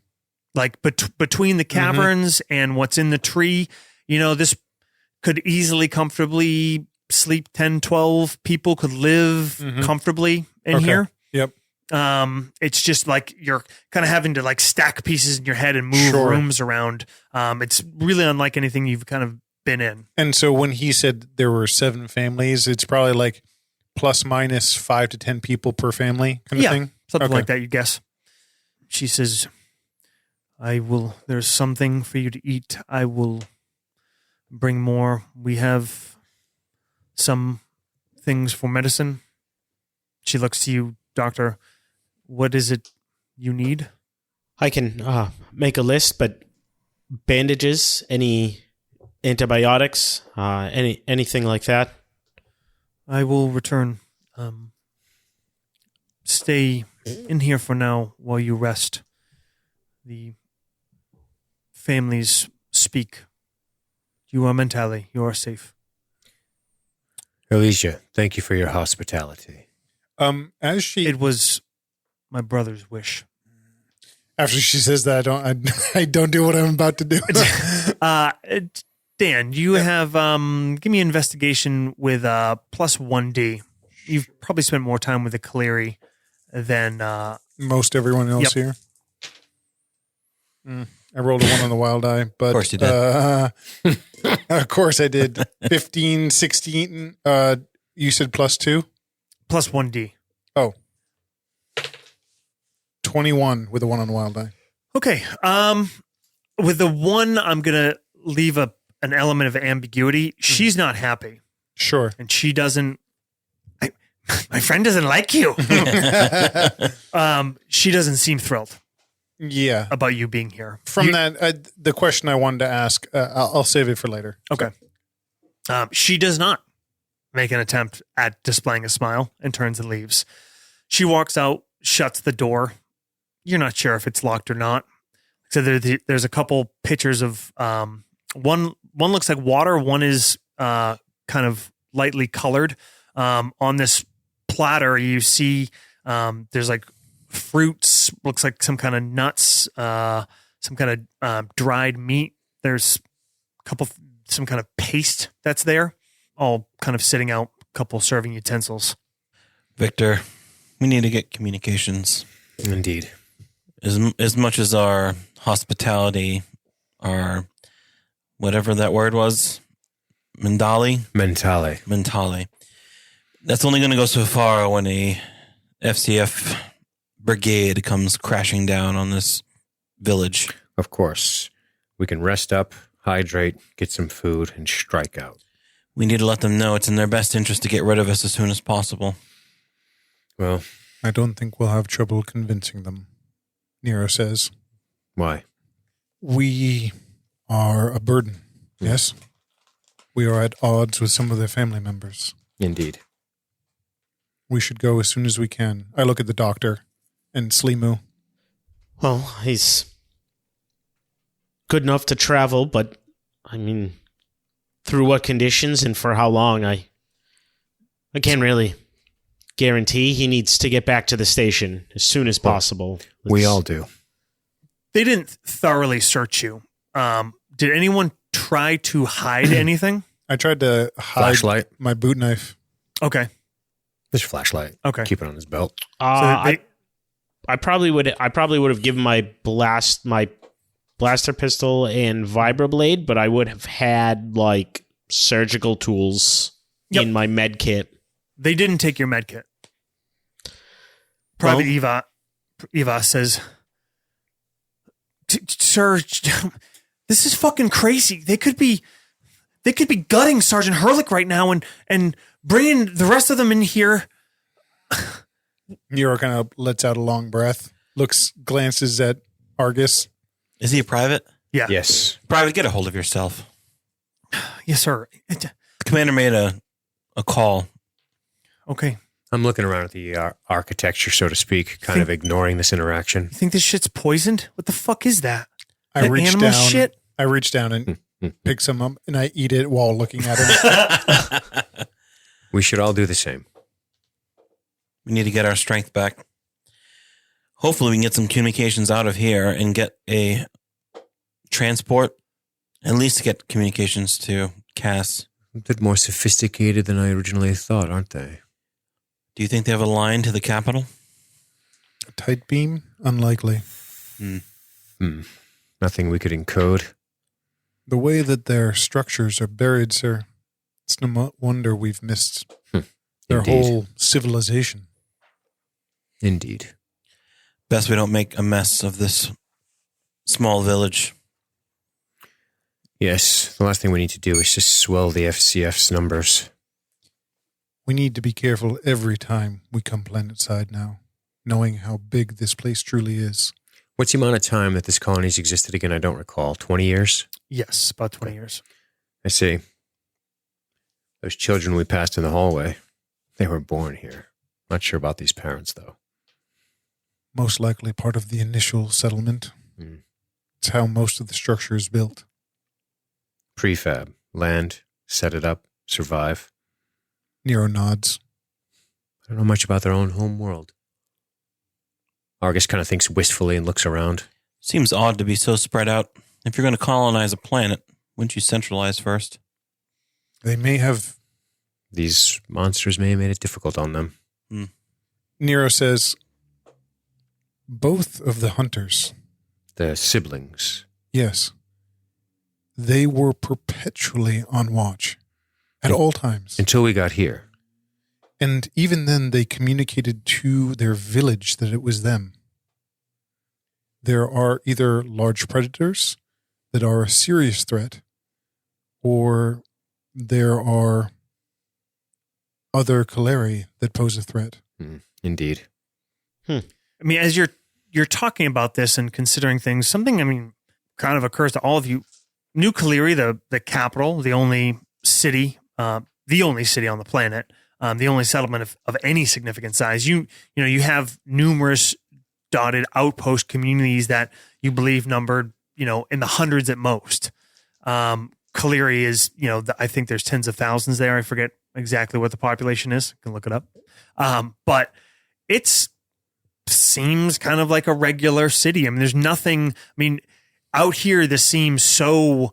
Like between the caverns and what's in the tree, this could easily comfortably sleep 10, 12 people could live comfortably in Okay. here. Yep. It's just like you're kind of having to like stack pieces in your head and move Sure. rooms around. It's really unlike anything you've kind of been in. And so when he said there were 7 families, it's probably like plus minus 5 to 10 people per family kind of thing. Something Okay. like that, you guess. She says, there's something for you to eat. I will bring more. We have some things for medicine. She looks to you, Doctor. What is it you need? I can make a list, but bandages, any antibiotics, anything like that. I will return. Stay in here for now while you rest. The families speak. You are mentally. You are safe. Elysia, thank you for your hospitality. As she It was my brother's wish. after she says that, I don't do what I'm about to do. Dan, you have give me an investigation with plus 1D. You've probably spent more time with the Kaleri than Most everyone else Yep. here. I rolled a 1 on the wild die, but Of course you did. Of course I did. 15, 16. You said plus 2? plus 1D. Oh. 21 with a 1 on the wild die. Okay. With the 1, I'm gonna leave an element of ambiguity. She's not happy, Sure. and she doesn't. My friend doesn't like you. She doesn't seem thrilled Yeah. about you being here. From You- that, the question I wanted to ask, I'll save it for later. Okay. She does not make an attempt at displaying a smile and turns and leaves. She walks out, shuts the door. You're not sure if it's locked or not. So there's a couple pictures of one looks like water. One is kind of lightly colored. On this platter, you see there's like fruits. Looks like some kind of nuts. Some kind of dried meat. There's some kind of paste that's there, all kind of sitting out, a couple serving utensils. Victor, we need to get communications. Indeed. As much as our hospitality, our whatever that word was, mentale. That's only going to go so far when a FCF brigade comes crashing down on this village. Of course. We can rest up, hydrate, get some food, and strike out. We need to let them know it's in their best interest to get rid of us as soon as possible. Well, I don't think we'll have trouble convincing them, Nero says. why? We are a burden, yes? We are at odds with some of their family members. Indeed. We should go as soon as we can. I look at the doctor and Slimu. Well, he's good enough to travel, but I mean, through what conditions and for how long, I can't really guarantee. He needs to get back to the station as soon as possible. We all do. They didn't thoroughly search you. Did anyone try to hide anything? I tried to hide Flashlight. my boot knife. Okay. There's a flashlight. Okay. Keep it on his belt. So I probably would have given my blaster pistol and vibroblade, but I would have had like surgical tools Yep. in my med kit. They didn't take your med kit. Private Eva says, "Sir, this is fucking crazy. They could be gutting Sergeant Hurlick right now and bringing the rest of them in here." Nero kind of lets out a long breath, glances at Argus. Is he a private? Yeah. Yes. Private, get a hold of yourself. Yes, sir. The commander made a call. Okay. I'm looking around at the architecture, so to speak, kind of ignoring this interaction. You think this shit's poisoned? What the fuck is that? I That reach animal down. shit? I reach down and pick some up, and I eat it while looking at him. We should all do the same. We need to get our strength back. Hopefully we can get some communications out of here and get a transport, at least to get communications to Cass. A bit more sophisticated than I originally thought, aren't they? Do you think they have a line to the capital? A tight beam? Unlikely. Nothing we could encode. The way that their structures are buried, sir, it's no wonder we've missed their Indeed. whole civilization. Indeed. Best we don't make a mess of this small village. Yes, the last thing we need to do is just swell the FCF's numbers. We need to be careful every time we come planetside now, knowing how big this place truly is. What's the amount of time that this colony's existed again? I don't recall. 20 years? Yes, about 20 years. I see. Those children we passed in the hallway, they were born here. Not sure about these parents, though. most likely part of the initial settlement. Mm. It's how most of the structure is built. Prefab. Land, set it up, survive. Nero nods. I don't know much about their own home world. Argus kind of thinks wistfully and looks around. Seems odd to be so spread out. If you're going to colonize a planet, wouldn't you centralize first? They may have... These monsters may have made it difficult on them. Nero says, both of the hunters, The siblings. yes, they were perpetually on watch at all times. Until we got here. And even then, they communicated to their village that it was them. There are either large predators that are a serious threat, or there are other Kaleri that pose a threat. Indeed. I mean, as you're talking about this and considering things, something, I mean, kind of occurs to all of you. New Kaleri, the capital, the only city on the planet, the only settlement of any significant size. You have numerous dotted outpost communities that you believe numbered, in the hundreds at most. Kaleri is, I think there's tens of thousands there. I forget exactly what the population is. I can look it up. But it seems kind of like a regular city. I mean, there's nothing, out here, this seems so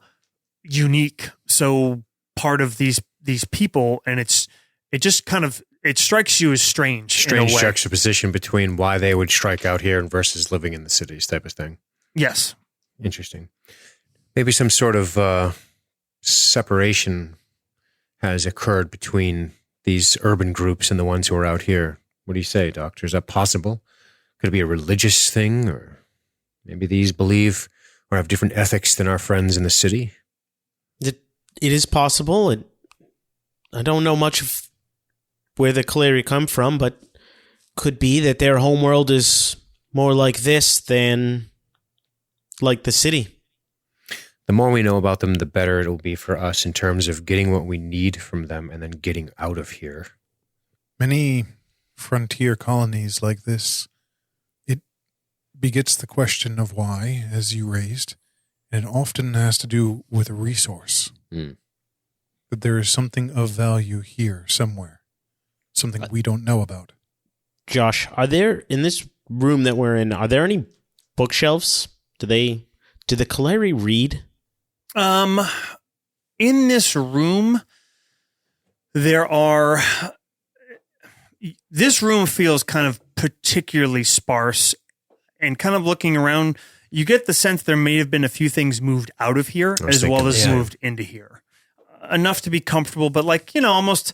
unique, so part of these people. And it just kind of, it strikes you as strange. Strange in a way. juxtaposition between why they would strike out here versus living in the cities type of thing. Yes. Interesting. Maybe some sort of separation has occurred between these urban groups and the ones who are out here. What do you say, Doctor? Is that possible? Could it be a religious thing? Or maybe these believe or have different ethics than our friends in the city? It is possible. I don't know much of where the Kaleri come from, but could be that their homeworld is more like this than like the city. The more we know about them, the better it'll be for us in terms of getting what we need from them and then getting out of here. Many frontier colonies like this, it begets the question of why, as you raised, and it often has to do with a resource. That there is something of value here somewhere, something we don't know about. Josh, are there, in this room that we're in, are there any bookshelves? Do the Kaleri read? In this room, this room feels kind of particularly sparse, and kind of looking around, you get the sense there may have been a few things moved out of here as well as moved into here. Enough to be comfortable, but almost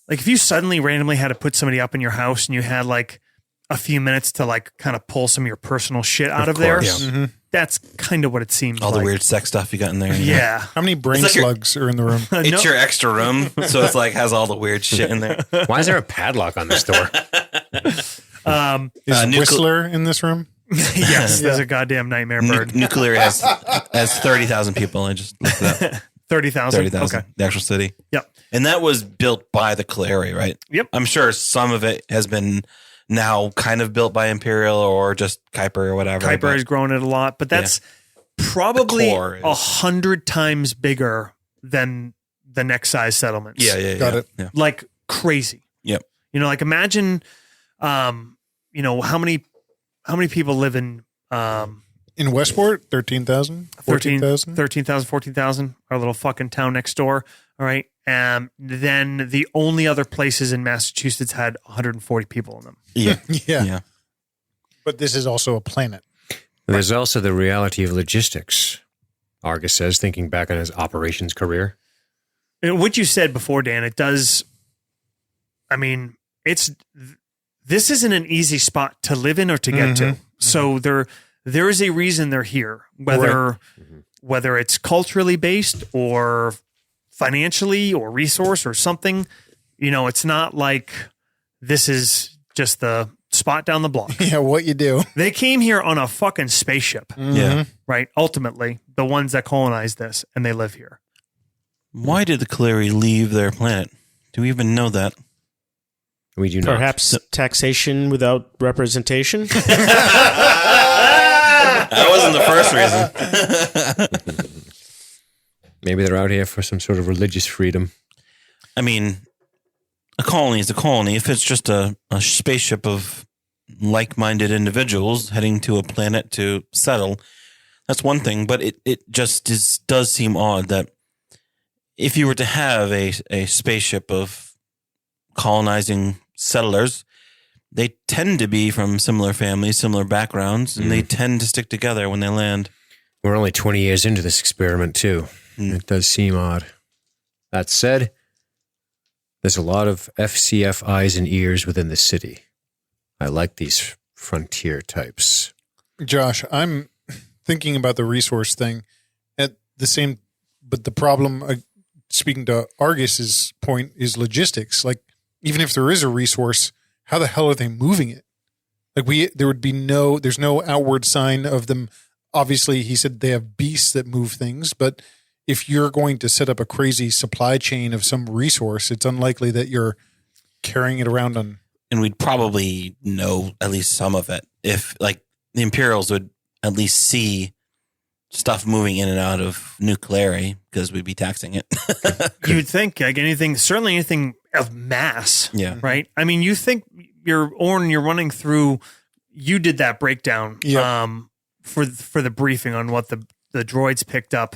like if you suddenly randomly had to put somebody up in your house and you had like a few minutes to kind of pull some of your personal shit out of there. course. Mm-hmm. That's kind of what it seems All like. the weird sex stuff you got in there. Yeah. How many brain It's like slugs are in the room? It's your extra room, so it's has all the weird shit in there. Why is there a padlock on this door? Is nucle- Whistler in this room? Yes, there's a goddamn nightmare bird. Nuclear has 30,000 people. I just looked it up. 30,000. 30,000. Okay. The actual city. Yep. And that was built by the Kaleri, right? Yep. I'm sure some of it has been now kind of built by Imperial or just Kuiper or whatever. Kuiper but- has grown it a lot, but that's probably The core is- 100 times bigger than the next size settlements. Yeah. Got it. Yeah. Like crazy. Yep. Imagine, how many people live in In Westport, 13,000? 14,000? 13,000, 14,000, our little fucking town next door. All right. And then the only other places in Massachusetts had 140 people in them. Yeah. Yeah. Yeah. But this is also a planet. There's also the reality of logistics, Argus says, thinking back on his operations career. And what you said before, Dan, it does. This isn't an easy spot to live in or to get to. So there is a reason they're here, whether it's culturally based or financially or resource or something. It's not like this is just the spot down the block. Yeah, what you do. They came here on a fucking spaceship, Yeah. right? Ultimately, the ones that colonized this, and they live here. Why did the Kaleri leave their planet? Do we even know that? We do not. Perhaps taxation without representation? That wasn't the first reason. Maybe they're out here for some sort of religious freedom. I mean, a colony is a colony. If it's just a spaceship of like-minded individuals heading to a planet to settle, that's one thing. But it just does seem odd that if you were to have a spaceship of colonizing settlers, they tend to be from similar families, similar backgrounds, and they tend to stick together when they land. We're only 20 years into this experiment, too. It does seem odd. That said, there's a lot of FCF eyes and ears within the city. I like these frontier types. Josh, I'm thinking about the resource thing at the same, but the problem, speaking to Argus's point, is logistics. Like, even if there is a resource, how the hell are they moving it? Like, there's no outward sign of them. Obviously, he said they have beasts that move things, but if you're going to set up a crazy supply chain of some resource, it's unlikely that you're carrying it around on. And we'd probably know at least some of it if, like, the Imperials would at least see stuff moving in and out of Nucleary because we'd be taxing it. You'd think, like, certainly anything of mass. Yeah. Right? I mean, you think you're running through, you did that breakdown for the briefing on what the droids picked up.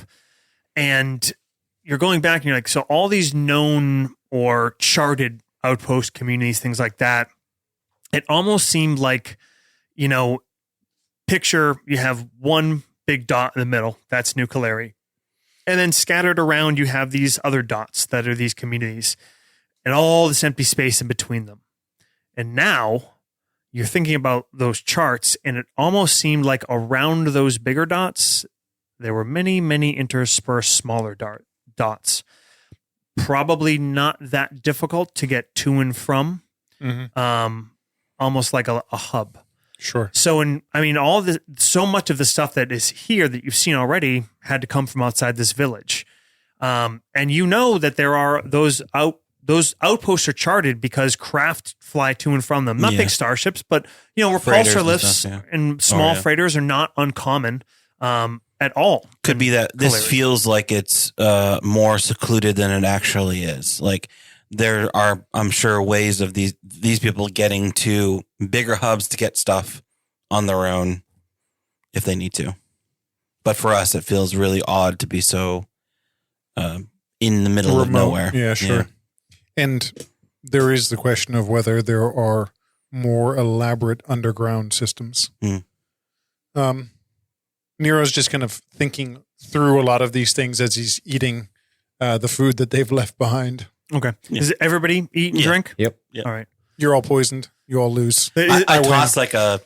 And you're going back and you're like, so all these known or charted outpost communities, things like that, it almost seemed like, picture you have one big dot in the middle, that's Nucleary. And then scattered around, you have these other dots that are these communities and all this empty space in between them. And now you're thinking about those charts, and it almost seemed like around those bigger dots, there were many, many interspersed smaller dots. Probably not that difficult to get to and from, almost like a hub. Sure. So, so much of the stuff that is here that you've seen already had to come from outside this village. And that there are those outposts are charted because craft fly to and from them. Not big starships, but, repulsor lifts and small freighters are not uncommon. At all. Could be that this feels like it's more secluded than it actually is. Like, there are, I'm sure, ways of these people getting to bigger hubs to get stuff on their own if they need to. But for us, it feels really odd to be so in the middle of nowhere. Yeah, sure. Yeah. And there is the question of whether there are more elaborate underground systems. Nero's just kind of thinking through a lot of these things as he's eating the food that they've left behind. Okay. Yeah. Does everybody eat and drink? Yep. All right. You're all poisoned. You all lose. I toss like a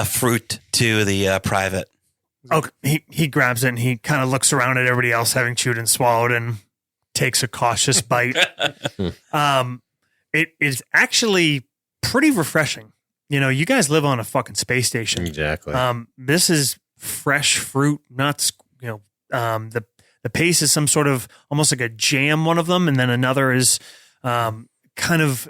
fruit to the private. Okay. He grabs it and he kind of looks around at everybody else having chewed and swallowed and takes a cautious bite. It is actually pretty refreshing. You guys live on a fucking space station. Exactly. This is fresh fruit, nuts. The paste is some sort of almost like a jam, one of them, and then another is kind of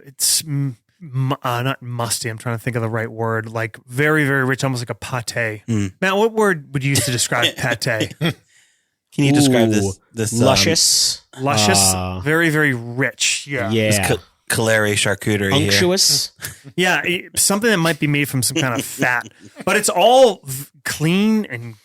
not musty. I'm trying to think of the right word. Like very, very rich, almost like a pate. Matt, what word would you use to describe pate? Can you describe this luscious? Luscious, very, very rich. Yeah. This Calais charcuterie. Unctuous? Yeah, something that might be made from some kind of fat, but it's all clean and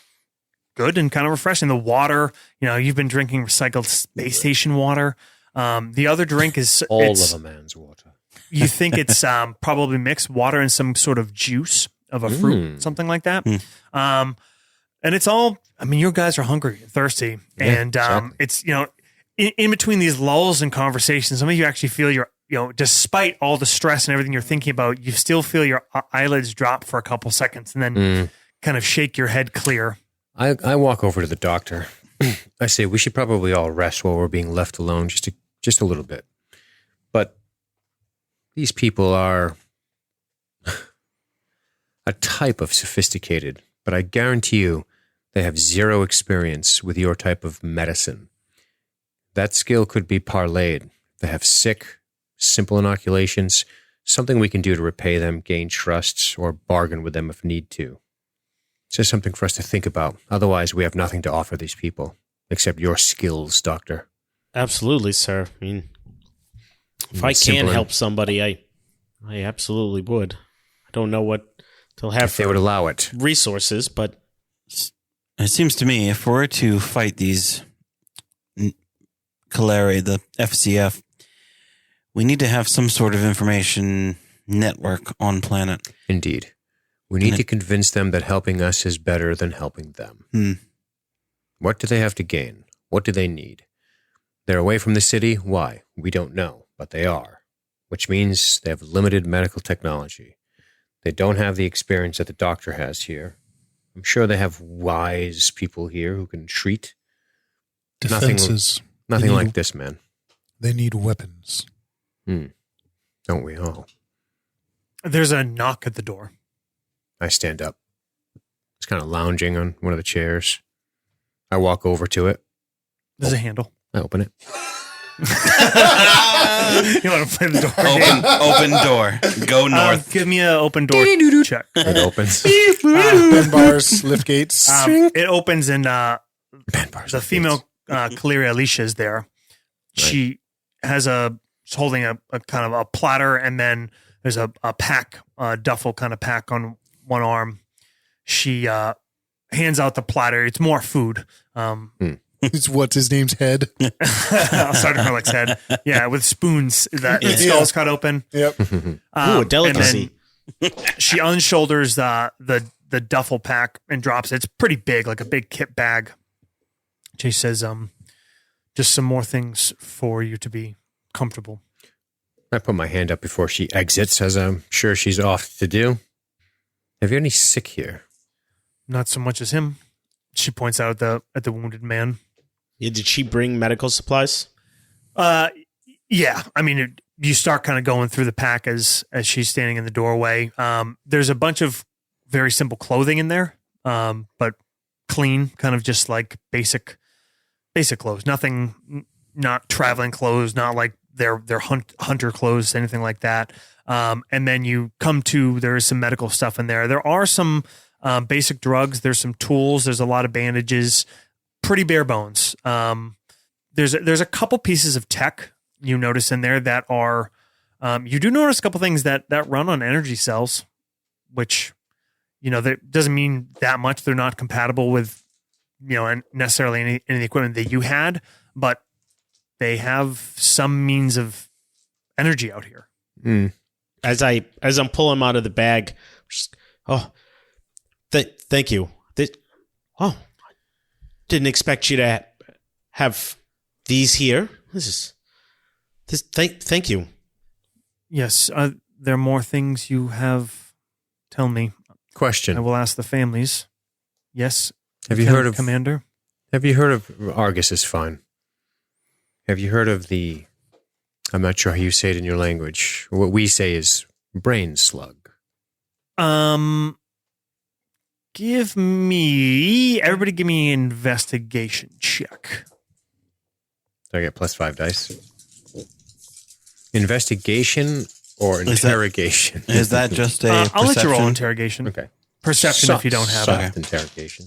good and kind of refreshing. The water, you've been drinking recycled space station water. The other drink is all of a man's water. You think it's probably mixed water and some sort of juice of a fruit, something like that. And it's all, you guys are hungry and thirsty. Yeah, and exactly. It's, in between these lulls and conversations, some of you actually feel despite all the stress and everything you're thinking about, you still feel your eyelids drop for a couple seconds and then kind of shake your head clear. I walk over to the doctor. I say, we should probably all rest while we're being left alone just a little bit. But these people are a type of sophisticated, but I guarantee you they have zero experience with your type of medicine. That skill could be parlayed. They have sick, simple inoculations, something we can do to repay them, gain trust, or bargain with them if need to. It's just something for us to think about. Otherwise, we have nothing to offer these people, except your skills, Doctor. Absolutely, sir. I mean, if I can Simple help somebody, I absolutely would. I don't know what they'll have if they would allow it. resources, but It seems to me if we're to fight these Calare, the FCF, we need to have some sort of information network on planet. Indeed. We need to convince them that helping us is better than helping them. What do they have to gain? What do they need? They're away from the city. Why? We don't know, but they are, which means they have limited medical technology. They don't have the experience that the doctor has here. I'm sure they have wise people here who can treat. Defenses. Nothing like this, man. They need weapons. Don't we all? There's a knock at the door. I stand up. It's kind of lounging on one of the chairs. I walk over to it. There's a handle. I open it. You want to play the door? Open door. Go north. Give me an open door check. It opens. Ben bars, lift gates. It opens and Ben bars. the female Caleria Alicia is there. She has she's holding a kind of a platter, and then there's a pack, duffel kind of pack on one arm. She hands out the platter. It's more food. It's what's his name's head. Sergeant Harlick's head. Yeah, with spoons. That skull's cut open. Yep. ooh, a delicacy. And then she unshoulders the duffel pack and drops it. It's pretty big, like a big kit bag. She says, just some more things for you to be comfortable. I put my hand up before she exits, as I'm sure she's off to do. Have you any sick here? Not so much as him. She points out at the wounded man. Yeah, did she bring medical supplies? Yeah. I mean, you start kind of going through the pack as she's standing in the doorway. There's a bunch of very simple clothing in there, but clean, kind of just like basic clothes. Nothing, not traveling clothes, not like their hunter clothes, anything like that. And then you come to, there is some medical stuff in there. There are some basic drugs. There's some tools. There's a lot of bandages. Pretty bare bones. There's a couple pieces of tech you notice in there that are. You do notice a couple things that run on energy cells, which that doesn't mean that much. They're not compatible with necessarily any of the equipment that you had, but they have some means of energy out here. As I'm pulling them out of the bag, just, thank you. Didn't expect you to have these here. Thank you. Yes, there are more things you have. Tell me. Question. I will ask the families. Yes. Have you heard of Commander? Have you heard of Argus is fine? Have you heard of the? I'm not sure how you say it in your language. What we say is brain slug. Everybody give me an investigation check. Do I get +5 dice? Investigation or interrogation? Is that just a I'll let you roll perception? interrogation. Okay. Perception if you don't have soft it. interrogation.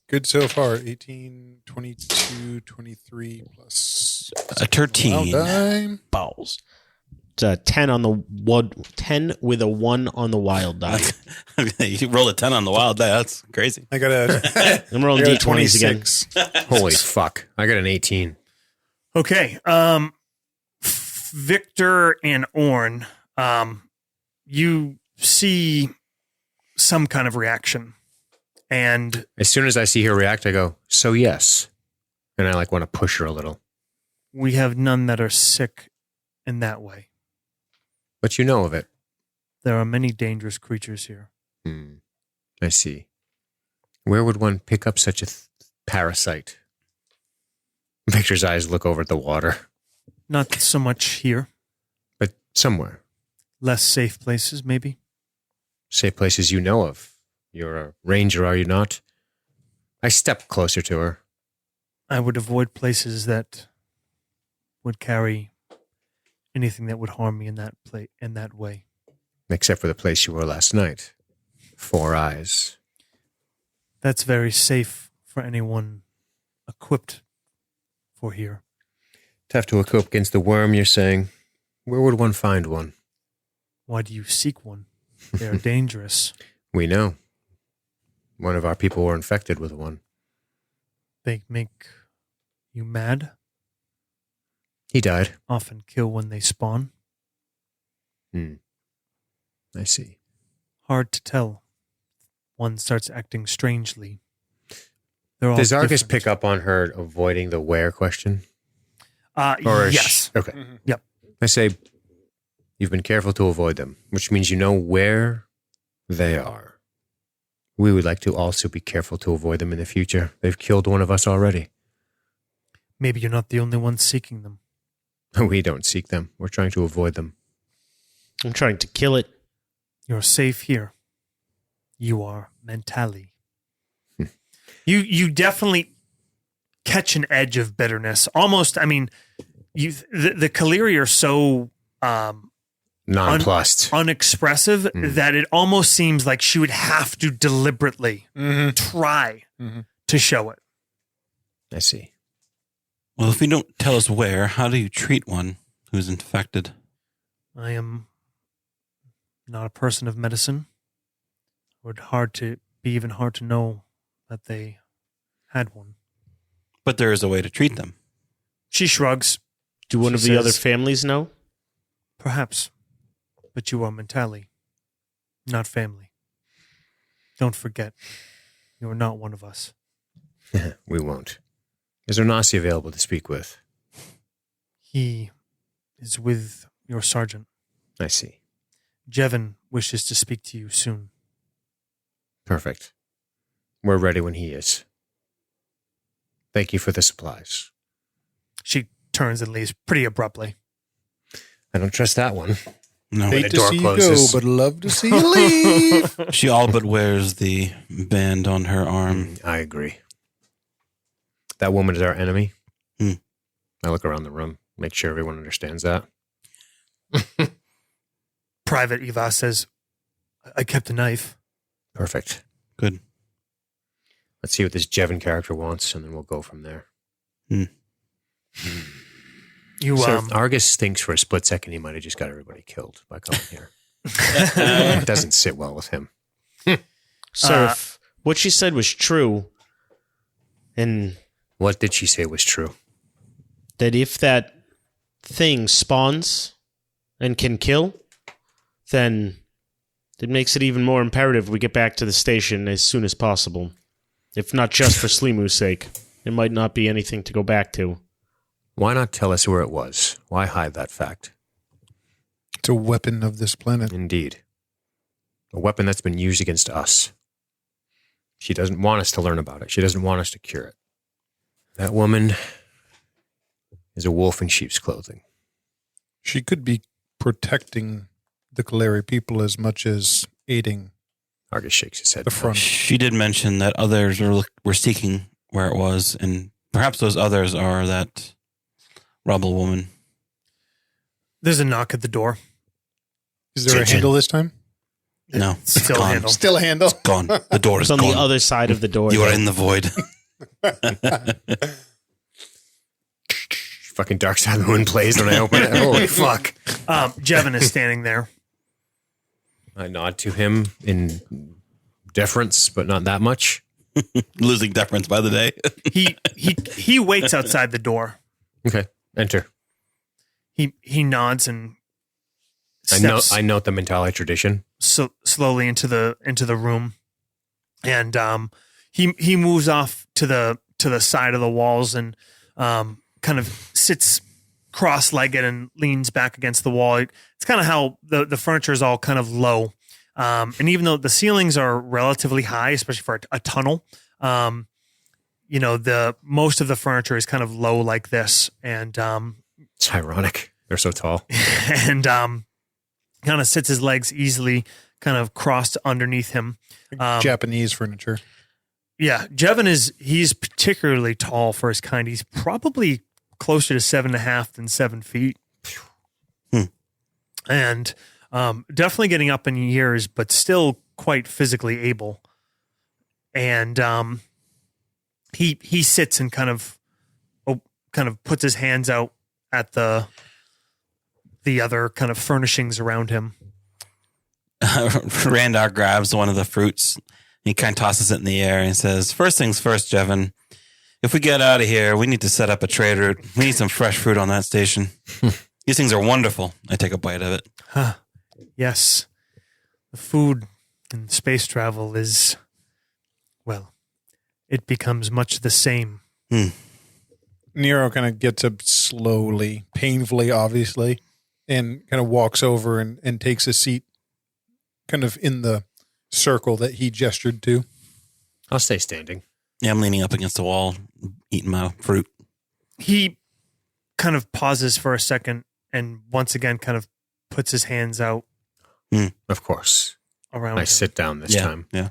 Good so far. 18, 22, 23 plus A 13. Well done. Balls. It's a 10 on the 10 with a 1 on the wild die. You roll a 10 on the wild die. That's crazy. I got a I'm rolling I got a d20s again. 26. Holy fuck. I got an 18. Okay. Victor and Orn, you see some kind of reaction. And As soon as I see her react, I go, so yes. And I want to push her a little. we have none that are sick in that way. But you know of it. There are many dangerous creatures here. I see. Where would one pick up such a parasite? Victor's eyes look over at the water. Not so much here. But somewhere. Less safe places, maybe. Safe places you know of. You're a ranger, are you not? I step closer to her. I would avoid places that would carry anything that would harm me in that way. Except for the place you were last night. 4 Eyes. That's very safe for anyone equipped for here. Tough to equip against the worm, you're saying? Where would one find one? Why do you seek one? They are dangerous. We know. One of our people were infected with one. They make you mad, He died. often kill when they spawn. I see. Hard to tell. One starts acting strangely. They're all Does Argus different. pick up on her avoiding the where question? Yes. Okay. Yep. I say, you've been careful to avoid them, which means you know where they are. We would like to also be careful to avoid them in the future. They've killed one of us already. Maybe you're not the only one seeking them. We don't seek them. We're trying to avoid them. I'm trying to kill it. You're safe here. You are mentally. You definitely catch an edge of bitterness. Almost, the Kaleri are so Nonplussed. unexpressive that it almost seems like she would have to deliberately try to show it. I see. Well, if you don't tell us where, how do you treat one who's infected? I am not a person of medicine. It would be even hard to know that they had one. But there is a way to treat them. She shrugs. Do one She of the other says- families know? Perhaps. But you are mentally, not family. Don't forget, you are not one of us. We won't. Is Onasi available to speak with? He is with your sergeant. I see. Jevin wishes to speak to you soon. Perfect. We're ready when he is. Thank you for the supplies. She turns and leaves pretty abruptly. I don't trust that one. No. When Hate the to door see closes. you go, but love to see you leave. She all but wears the band on her arm. I agree. That woman is our enemy. I look around the room, make sure everyone understands that. Private Eva says, I kept a knife. Perfect. Good. Let's see what this Jevin character wants, and then we'll go from there. You, So Argus thinks for a split second he might have just got everybody killed by coming here. It doesn't sit well with him. Sir, if what she said was true, and What did she say was true? that if that thing spawns and can kill, then it makes it even more imperative we get back to the station as soon as possible. If not just for Slimu's sake. It might not be anything to go back to. Why not tell us where it was? Why hide that fact? It's a weapon of this planet. Indeed. A weapon that's been used against us. She doesn't want us to learn about it. She doesn't want us to cure it. That woman is a wolf in sheep's clothing. She could be protecting the Kaleri people as much as aiding Argus shakes his head. the front. She did mention that others were seeking where it was, and perhaps those others are that rebel woman. there's a knock at the door. Is there a Kitchen. handle this time? No, Still gone. handle. Still a handle. Gone. The door is It's on gone. the other side of the door. You are though. in the void. Fucking Dark Side of the Moon plays when I open it. Holy fuck. Jevin is standing there. I nod to him in deference, but not that much. Losing deference by the day. He waits outside the door. Okay, enter. He nods and I steps note the Mentali tradition. slowly into the room, and he moves off to the side of the walls and kind of sits cross-legged and leans back against the wall. It's kind of how the furniture is all kind of low, and even though the ceilings are relatively high, especially for a tunnel, the most of the furniture is kind of low like this, and It's ironic. They're so tall. and kind of sits his legs easily, kind of crossed underneath him. Japanese furniture. Yeah, Jevin he's particularly tall for his kind. He's probably closer to 7.5 than 7 feet. and definitely getting up in years, but still quite physically able. And he sits and kind of puts his hands out at the other kind of furnishings around him. Randar grabs one of the fruits. He kind of tosses it in the air and says, "First things first, Jevin. If we get out of here, we need to set up a trade route. We need some fresh fruit on that station. These things are wonderful." I take a bite of it. Yes. The food in space travel is, well, it becomes much the same. Nero kind of gets up slowly, painfully, obviously, and kind of walks over and takes a seat kind of in the circle that he gestured to. I'll stay standing. Yeah, I'm leaning up against the wall, eating my fruit. He kind of pauses for a second and once again kind of puts his hands out Of course. around I him. sit down this time. Yeah.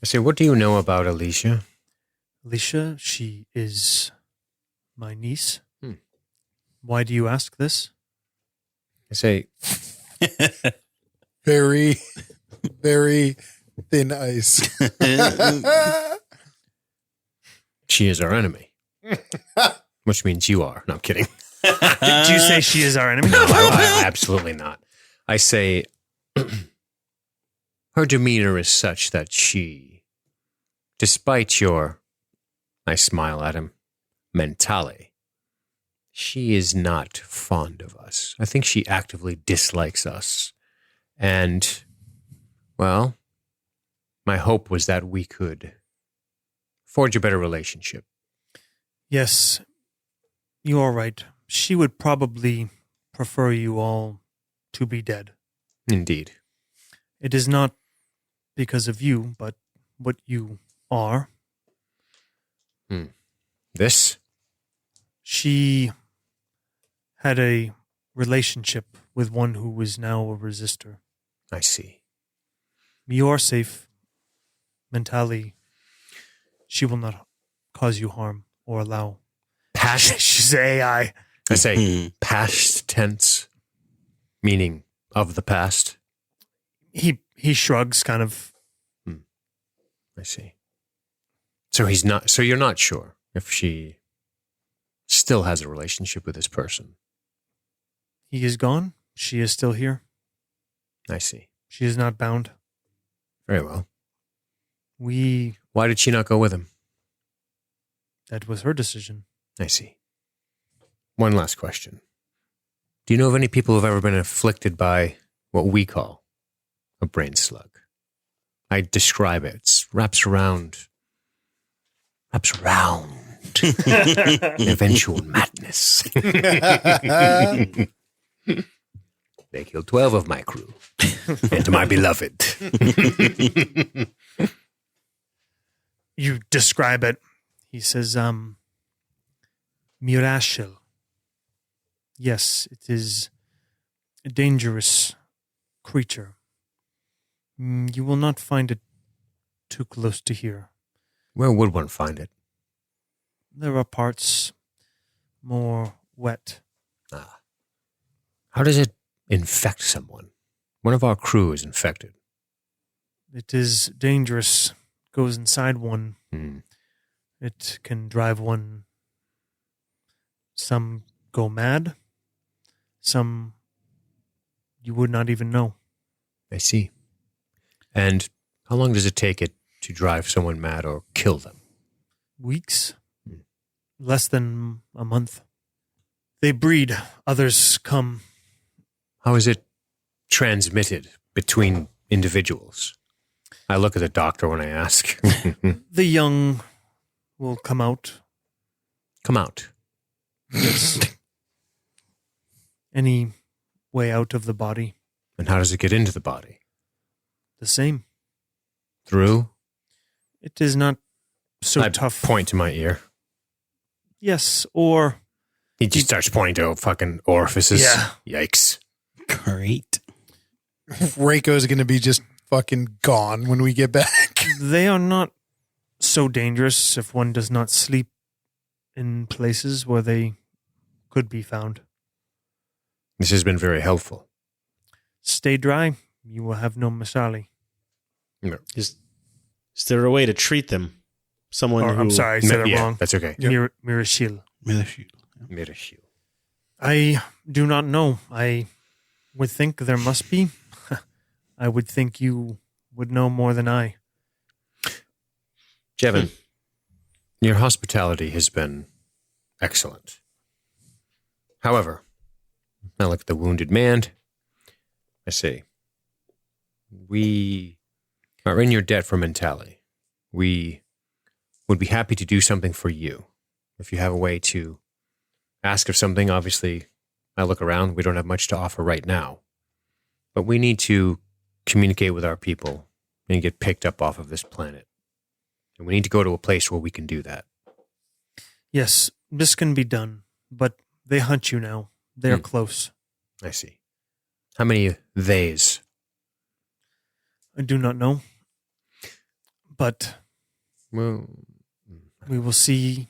I say, what do you know about Alicia? Alicia, she is my niece. Hmm. Why do you ask this? I say, Very, very thin ice. she is our enemy. Which means you are. No, I'm kidding. Did you say she is our enemy? No, I absolutely not. I say, her demeanor is such that she, despite your, I smile at him, mentale, she is not fond of us. I think she actively dislikes us. And, well, my hope was that we could forge a better relationship. Yes, you are right. She would probably prefer you all to be dead. Indeed. It is not because of you, but what you are. This? She had a relationship with one who is now a resistor. I see. You are safe. Mentally, she will not cause you harm or allow. Past, She's AI. I say, past tense, meaning of the past. He shrugs, kind of. I see. So you're not sure if she still has a relationship with this person. He is gone. She is still here. I see. She is not bound. Very well. That Why did she not go with him? was her decision. I see. One last question. Do you know of any people who've ever been afflicted by what we call a brain slug? I describe it. It wraps around eventual madness. They killed 12 of my crew and my beloved. You describe it. He says, Mirashel. Yes, it is a dangerous creature. You will not find it too close to here. Where would one find it? There are parts more wet. How does it infect someone? One of our crew is infected. It is dangerous. Goes inside one. Hmm. It can drive one. Some go mad. Some you would not even know. I see. And how long does it take it to drive someone mad or kill them? Weeks. Less than a month. They breed. Others come. How is it transmitted between individuals? I look at the doctor when I ask. The young will come out. Come out. Yes. Any way out of the body. And how does it get into the body? The same. Through? It is not so I tough. point to my ear. Yes, or He just starts pointing to fucking orifices. Yeah. Yikes. Great. Reiko's going to be just fucking gone when we get back. they are not so dangerous if one does not sleep in places where they could be found. This has been very helpful. stay dry. You will have no masali. Is there a way to treat them? Someone Or, who... I'm sorry, I said it wrong. That's okay. Mirashil. Mirashil. I do not know. I would think there must be. I would think you would know more than I. Jevin, your hospitality has been excellent. However, I look at the wounded man. I say, we are in your debt for mentality. We would be happy to do something for you. If you have a way to ask of something, obviously, I look around. We don't have much to offer right now. But we need to communicate with our people and get picked up off of this planet. And we need to go to a place where we can do that. Yes, this can be done, but they hunt you now. They are close. I see. How many theys? I do not know. But Well, we will see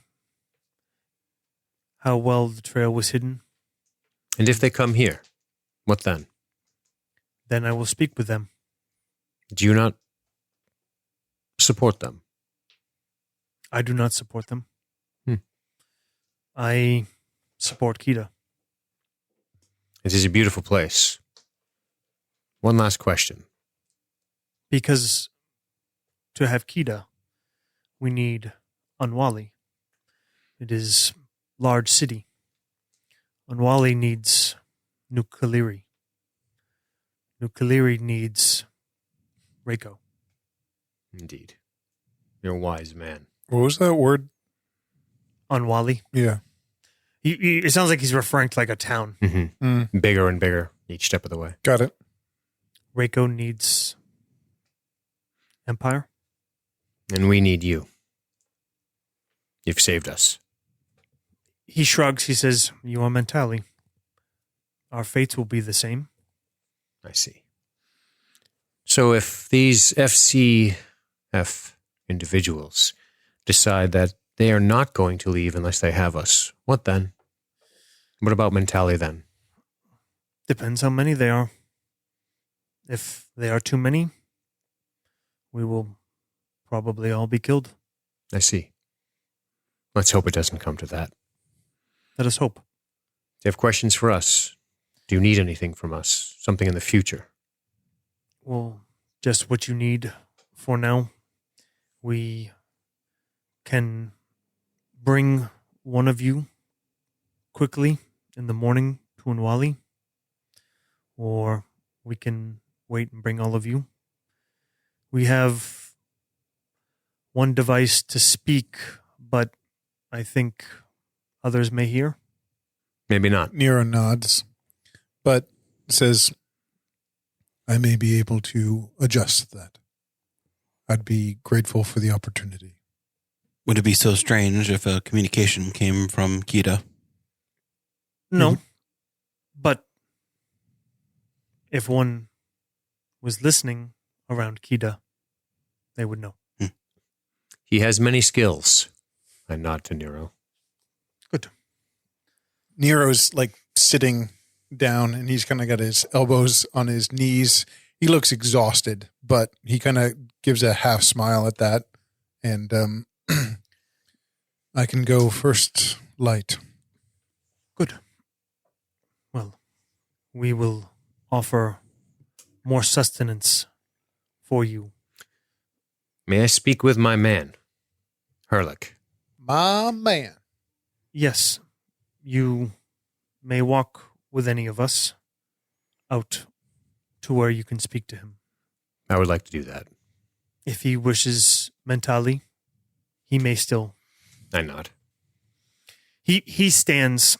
how well the trail was hidden. and if they come here, what then? Then I will speak with them. Do you not support them? I do not support them. Hmm. I support Kita. It is a beautiful place. One last question. Because to have Kita, we need Anwali. It is large city. Anwali needs Nukaliri. Nukaliri needs Reiko. Indeed. You're a wise man. What was that word? Anwali. Yeah. It sounds like he's referring to like a town. Mm-hmm. Bigger and bigger each step of the way. Got it. Reiko needs Empire. And we need you. You've saved us. He shrugs. He says, "You are Mentali. Our fates will be the same." I see. So if these FCF individuals decide that they are not going to leave unless they have us, what then? What about Mentali then? Depends how many they are. If they are too many, we will probably all be killed. I see. Let's hope it doesn't come to that. Let us hope. Do you have questions for us? Do you need anything from us? Something in the future? Well, just what you need for now. We can bring one of you quickly in the morning to Nwali, or we can wait and bring all of you. We have one device to speak, but I think others may hear. Maybe not. Nero nods, but says, I may be able to adjust that. I'd be grateful for the opportunity. Would it be so strange if a communication came from Kita? No, but if one was listening around Kida, they would know. He has many skills. I nod to Nero. Good. Nero's like sitting down and he's kind of got his elbows on his knees. He looks exhausted, but he kind of gives a half smile at that. And I can go first light. Good. Well, we will offer more sustenance for you. May I speak with my man, Herlick? My man. Yes, you may walk with any of us out to where you can speak to him. I would like to do that. If he wishes Mentali, he may still. I nod. He stands,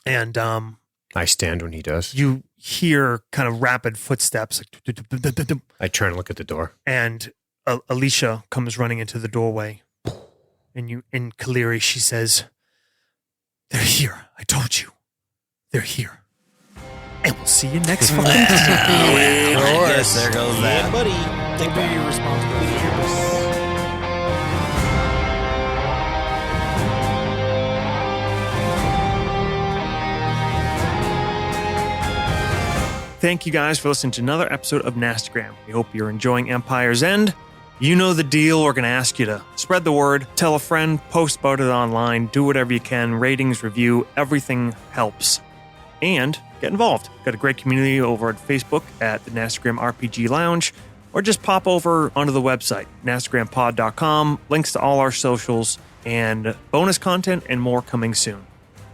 and I stand when he does. you hear kind of rapid footsteps, I turn and look at the door. and Alicia comes running into the doorway. And in Kaliri, she says, "They're here. I told you. They're here. And we'll see you next fucking time." I guess there goes that. buddy. Take your responsibility. Thank you guys for listening to another episode of Nastagram. We hope you're enjoying Empire's End. You know the deal. We're going to ask you to spread the word, tell a friend, post about it online, do whatever you can, ratings, review, everything helps. And get involved. Got a great community over at Facebook at the Nastagram RPG Lounge, or just pop over onto the website, nastagrampod.com, links to all our socials, and bonus content and more coming soon.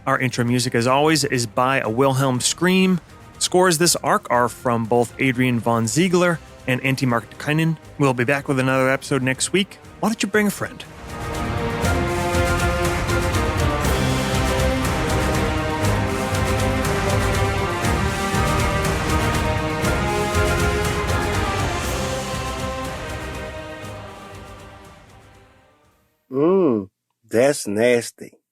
Our intro music, as always, is by a Wilhelm Scream. Scores this arc are from both Adrian von Ziegler and Antti Marttikainen. We'll be back with another episode next week. Why don't you bring a friend? That's nasty.